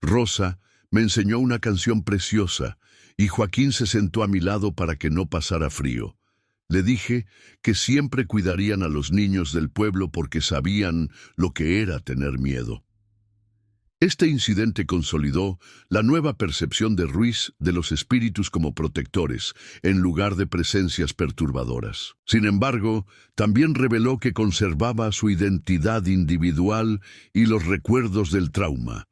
Rosa me enseñó una canción preciosa y Joaquín se sentó a mi lado para que no pasara frío. Le dije que siempre cuidarían a los niños del pueblo porque sabían lo que era tener miedo. Este incidente consolidó la nueva percepción de Ruiz de los espíritus como protectores, en lugar de presencias perturbadoras. Sin embargo, también reveló que conservaba su identidad individual y los recuerdos del trauma,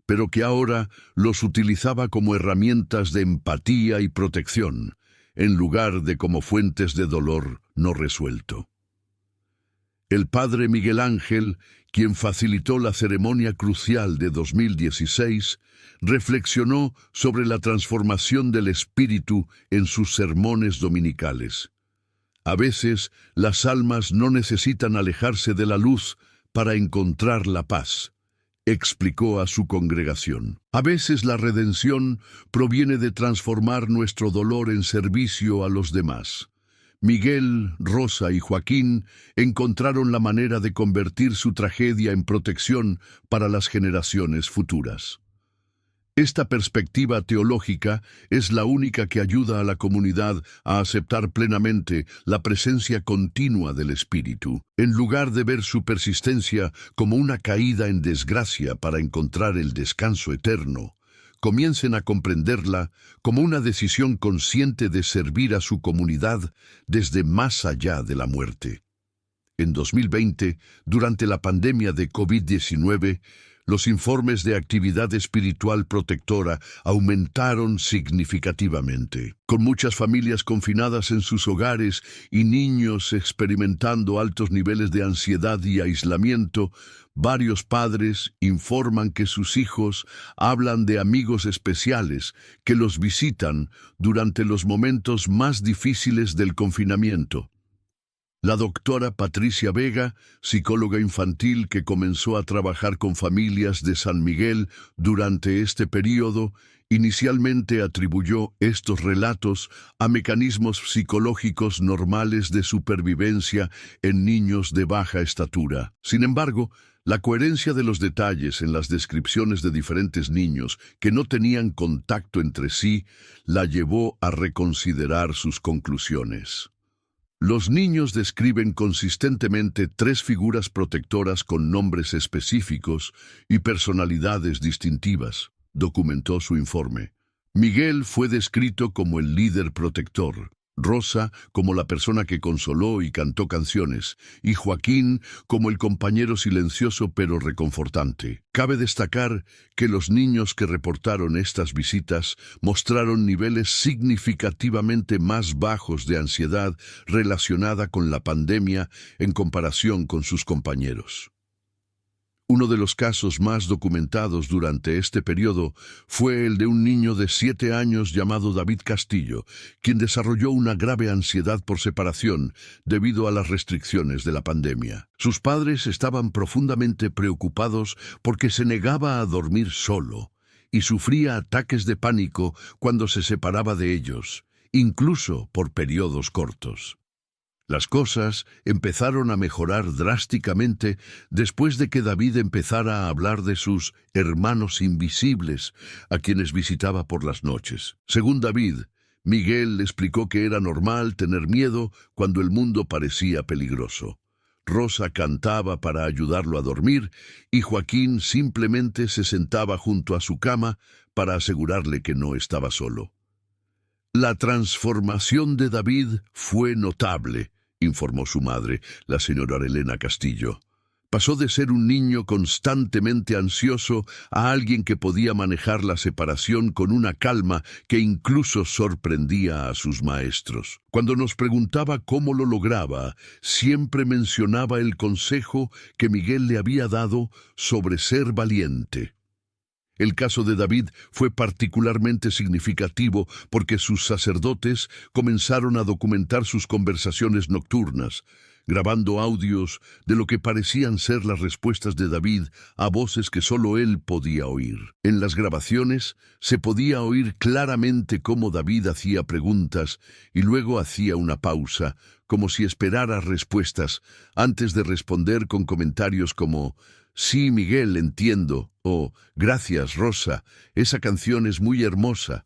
pero que ahora los utilizaba como herramientas de empatía y protección, en lugar de como fuentes de dolor no resuelto. El padre Miguel Ángel, quien facilitó la ceremonia crucial de 2016, reflexionó sobre la transformación del espíritu en sus sermones dominicales. A veces, las almas no necesitan alejarse de la luz para encontrar la paz, explicó a su congregación. A veces la redención proviene de transformar nuestro dolor en servicio a los demás. Miguel, Rosa y Joaquín encontraron la manera de convertir su tragedia en protección para las generaciones futuras. Esta perspectiva teológica es la única que ayuda a la comunidad a aceptar plenamente la presencia continua del Espíritu, en lugar de ver su persistencia como una caída en desgracia para encontrar el descanso eterno. Comiencen a comprenderla como una decisión consciente de servir a su comunidad desde más allá de la muerte. En 2020, durante la pandemia de COVID-19, los informes de actividad espiritual protectora aumentaron significativamente, con muchas familias confinadas en sus hogares y niños experimentando altos niveles de ansiedad y aislamiento. Varios padres informan que sus hijos hablan de amigos especiales que los visitan durante los momentos más difíciles del confinamiento. La doctora Patricia Vega, psicóloga infantil que comenzó a trabajar con familias de San Miguel durante este período, inicialmente atribuyó estos relatos a mecanismos psicológicos normales de supervivencia en niños de baja estatura. Sin embargo, la coherencia de los detalles en las descripciones de diferentes niños que no tenían contacto entre sí la llevó a reconsiderar sus conclusiones. Los niños describen consistentemente 3 figuras protectoras con nombres específicos y personalidades distintivas, documentó su informe. Miguel fue descrito como el líder protector, Rosa como la persona que consoló y cantó canciones, y Joaquín como el compañero silencioso pero reconfortante. Cabe destacar que los niños que reportaron estas visitas mostraron niveles significativamente más bajos de ansiedad relacionada con la pandemia en comparación con sus compañeros. Uno de los casos más documentados durante este periodo fue el de un niño de 7 años llamado David Castillo, quien desarrolló una grave ansiedad por separación debido a las restricciones de la pandemia. Sus padres estaban profundamente preocupados porque se negaba a dormir solo y sufría ataques de pánico cuando se separaba de ellos, incluso por periodos cortos. Las cosas empezaron a mejorar drásticamente después de que David empezara a hablar de sus hermanos invisibles, a quienes visitaba por las noches. Según David, Miguel explicó que era normal tener miedo cuando el mundo parecía peligroso. Rosa cantaba para ayudarlo a dormir y Joaquín simplemente se sentaba junto a su cama para asegurarle que no estaba solo. La transformación de David fue notable, informó su madre, la señora Elena Castillo. Pasó de ser un niño constantemente ansioso a alguien que podía manejar la separación con una calma que incluso sorprendía a sus maestros. Cuando nos preguntaba cómo lo lograba, siempre mencionaba el consejo que Miguel le había dado sobre ser valiente. El caso de David fue particularmente significativo porque sus sacerdotes comenzaron a documentar sus conversaciones nocturnas, grabando audios de lo que parecían ser las respuestas de David a voces que solo él podía oír. En las grabaciones se podía oír claramente cómo David hacía preguntas y luego hacía una pausa, como si esperara respuestas, antes de responder con comentarios como «Sí, Miguel, entiendo», o «Gracias, Rosa, esa canción es muy hermosa».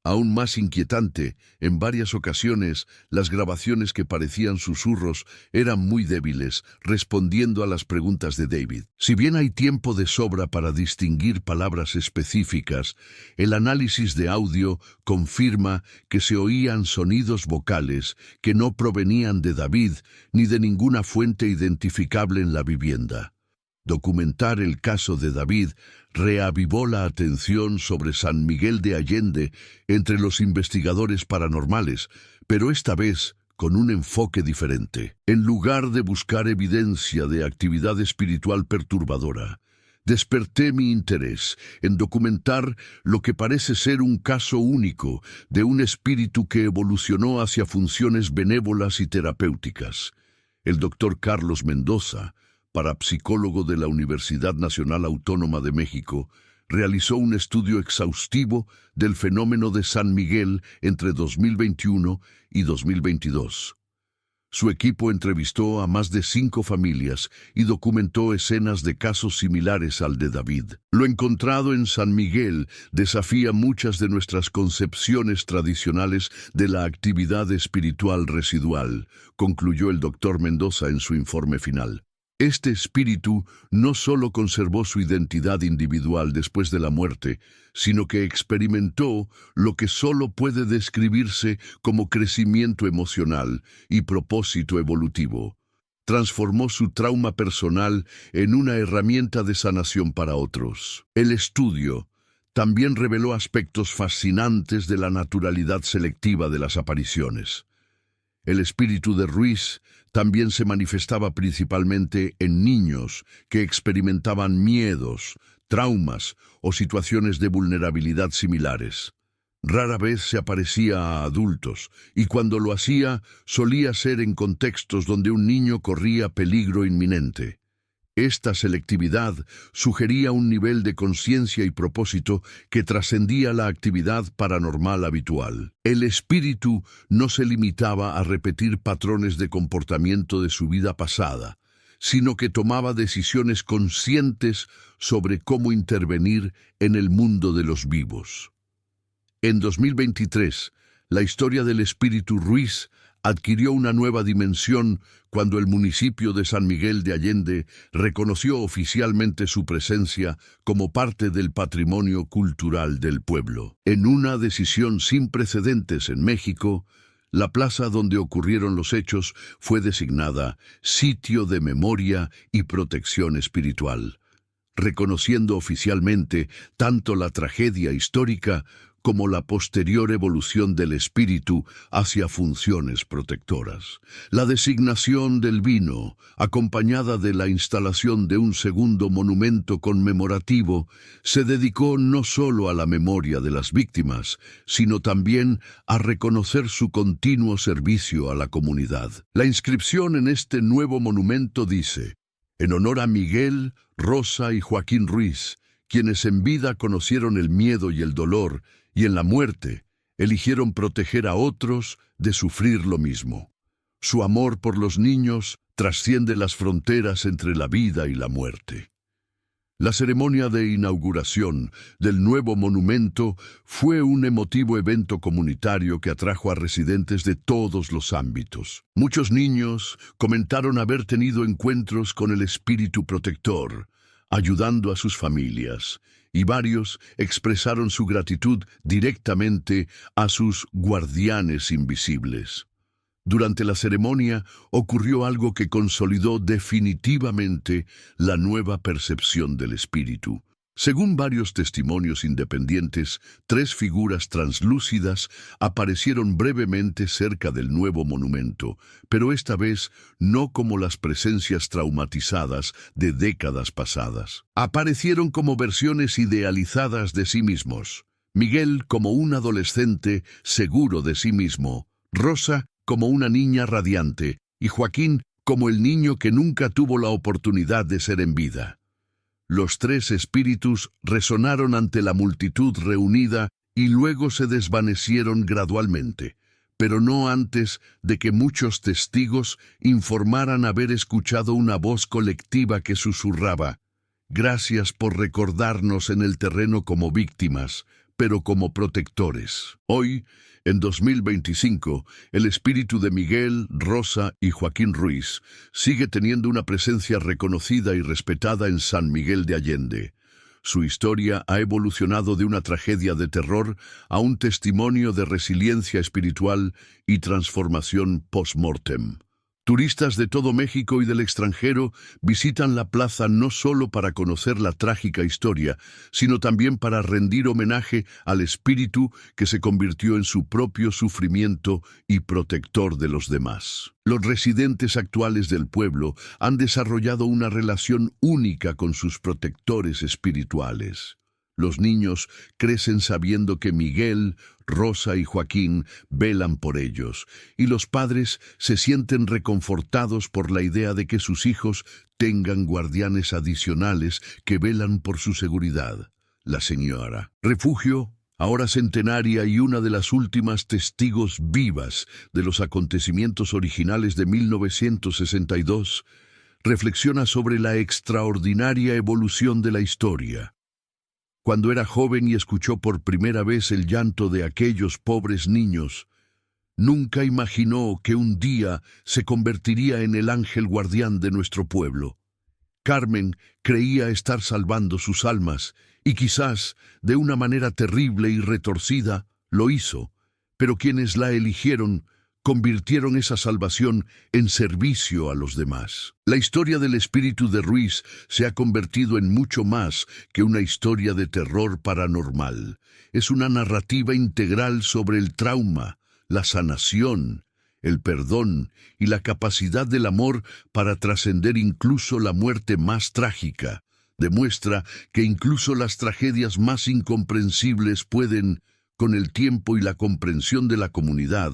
Aún más inquietante, en varias ocasiones las grabaciones que parecían susurros eran muy débiles, respondiendo a las preguntas de David. Si bien hay tiempo de sobra para distinguir palabras específicas, el análisis de audio confirma que se oían sonidos vocales que no provenían de David ni de ninguna fuente identificable en la vivienda. Documentar el caso de David reavivó la atención sobre San Miguel de Allende entre los investigadores paranormales, pero esta vez con un enfoque diferente. En lugar de buscar evidencia de actividad espiritual perturbadora, desperté mi interés en documentar lo que parece ser un caso único de un espíritu que evolucionó hacia funciones benévolas y terapéuticas. El doctor Carlos Mendoza, parapsicólogo de la Universidad Nacional Autónoma de México, realizó un estudio exhaustivo del fenómeno de San Miguel entre 2021 y 2022. Su equipo entrevistó a más de 5 familias y documentó escenas de casos similares al de David. Lo encontrado en San Miguel desafía muchas de nuestras concepciones tradicionales de la actividad espiritual residual, concluyó el doctor Mendoza en su informe final. Este espíritu no solo conservó su identidad individual después de la muerte, sino que experimentó lo que solo puede describirse como crecimiento emocional y propósito evolutivo. Transformó su trauma personal en una herramienta de sanación para otros. El estudio también reveló aspectos fascinantes de la naturalidad selectiva de las apariciones. El espíritu de Ruiz también se manifestaba principalmente en niños que experimentaban miedos, traumas o situaciones de vulnerabilidad similares. Rara vez se aparecía a adultos, y cuando lo hacía, solía ser en contextos donde un niño corría peligro inminente. Esta selectividad sugería un nivel de conciencia y propósito que trascendía la actividad paranormal habitual. El espíritu no se limitaba a repetir patrones de comportamiento de su vida pasada, sino que tomaba decisiones conscientes sobre cómo intervenir en el mundo de los vivos. En 2023, la historia del espíritu Ruiz adquirió una nueva dimensión cuando el municipio de San Miguel de Allende reconoció oficialmente su presencia como parte del patrimonio cultural del pueblo. En una decisión sin precedentes en México, la plaza donde ocurrieron los hechos fue designada Sitio de Memoria y Protección Espiritual, reconociendo oficialmente tanto la tragedia histórica como la posterior evolución del espíritu hacia funciones protectoras. La designación del vino, acompañada de la instalación de un segundo monumento conmemorativo, se dedicó no solo a la memoria de las víctimas, sino también a reconocer su continuo servicio a la comunidad. La inscripción en este nuevo monumento dice: en honor a Miguel, Rosa y Joaquín Ruiz, quienes en vida conocieron el miedo y el dolor, y en la muerte eligieron proteger a otros de sufrir lo mismo. Su amor por los niños trasciende las fronteras entre la vida y la muerte. La ceremonia de inauguración del nuevo monumento fue un emotivo evento comunitario que atrajo a residentes de todos los ámbitos. Muchos niños comentaron haber tenido encuentros con el espíritu protector, ayudando a sus familias, y varios expresaron su gratitud directamente a sus guardianes invisibles. Durante la ceremonia ocurrió algo que consolidó definitivamente la nueva percepción del espíritu. Según varios testimonios independientes, 3 figuras translúcidas aparecieron brevemente cerca del nuevo monumento, pero esta vez no como las presencias traumatizadas de décadas pasadas. Aparecieron como versiones idealizadas de sí mismos. Miguel como un adolescente seguro de sí mismo, Rosa como una niña radiante y Joaquín como el niño que nunca tuvo la oportunidad de ser en vida. Los 3 espíritus resonaron ante la multitud reunida y luego se desvanecieron gradualmente, pero no antes de que muchos testigos informaran haber escuchado una voz colectiva que susurraba: «Gracias por recordarnos en el terreno como víctimas, pero como protectores. Hoy, en 2025, el espíritu de Miguel, Rosa y Joaquín Ruiz sigue teniendo una presencia reconocida y respetada en San Miguel de Allende. Su historia ha evolucionado de una tragedia de terror a un testimonio de resiliencia espiritual y transformación post-mortem. Turistas de todo México y del extranjero visitan la plaza no solo para conocer la trágica historia, sino también para rendir homenaje al espíritu que se convirtió en su propio sufrimiento y protector de los demás. Los residentes actuales del pueblo han desarrollado una relación única con sus protectores espirituales. Los niños crecen sabiendo que Miguel, Rosa y Joaquín velan por ellos, y los padres se sienten reconfortados por la idea de que sus hijos tengan guardianes adicionales que velan por su seguridad. La señora Refugio, ahora centenaria y una de las últimas testigos vivas de los acontecimientos originales de 1962, reflexiona sobre la extraordinaria evolución de la historia. Cuando era joven y escuchó por primera vez el llanto de aquellos pobres niños, nunca imaginó que un día se convertiría en el ángel guardián de nuestro pueblo. Carmen creía estar salvando sus almas, y quizás, de una manera terrible y retorcida, lo hizo, pero quienes la eligieron convirtieron esa salvación en servicio a los demás. La historia del espíritu de Ruiz se ha convertido en mucho más que una historia de terror paranormal. Es una narrativa integral sobre el trauma, la sanación, el perdón y la capacidad del amor para trascender incluso la muerte más trágica. Demuestra que incluso las tragedias más incomprensibles pueden, con el tiempo y la comprensión de la comunidad,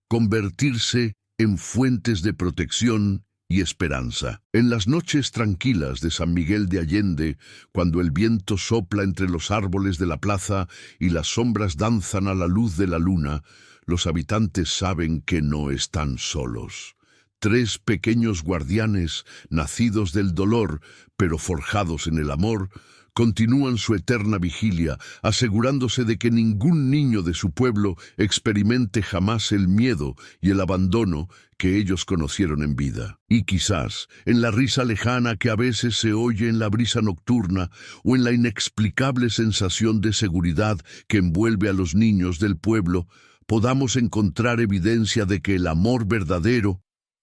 convertirse en fuentes de protección y esperanza. En las noches tranquilas de San Miguel de Allende, cuando el viento sopla entre los árboles de la plaza y las sombras danzan a la luz de la luna, los habitantes saben que no están solos. 3 pequeños guardianes, nacidos del dolor, pero forjados en el amor, continúan su eterna vigilia, asegurándose de que ningún niño de su pueblo experimente jamás el miedo y el abandono que ellos conocieron en vida. Y quizás, en la risa lejana que a veces se oye en la brisa nocturna o en la inexplicable sensación de seguridad que envuelve a los niños del pueblo, podamos encontrar evidencia de que el amor verdadero,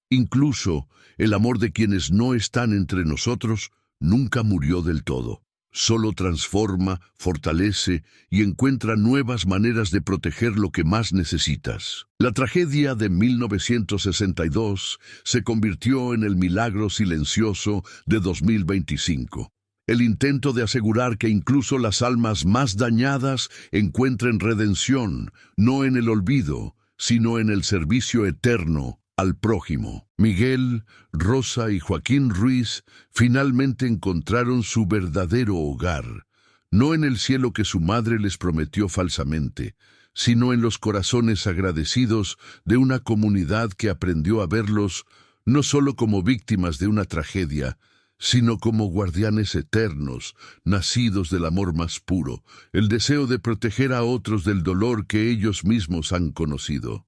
incluso el amor de quienes no están entre nosotros, nunca murió del todo. Solo transforma, fortalece y encuentra nuevas maneras de proteger lo que más necesitas. La tragedia de 1962 se convirtió en el milagro silencioso de 2025. El intento de asegurar que incluso las almas más dañadas encuentren redención, no en el olvido, sino en el servicio eterno al prójimo. Miguel, Rosa y Joaquín Ruiz finalmente encontraron su verdadero hogar, no en el cielo que su madre les prometió falsamente, sino en los corazones agradecidos de una comunidad que aprendió a verlos no solo como víctimas de una tragedia, sino como guardianes eternos, nacidos del amor más puro, el deseo de proteger a otros del dolor que ellos mismos han conocido.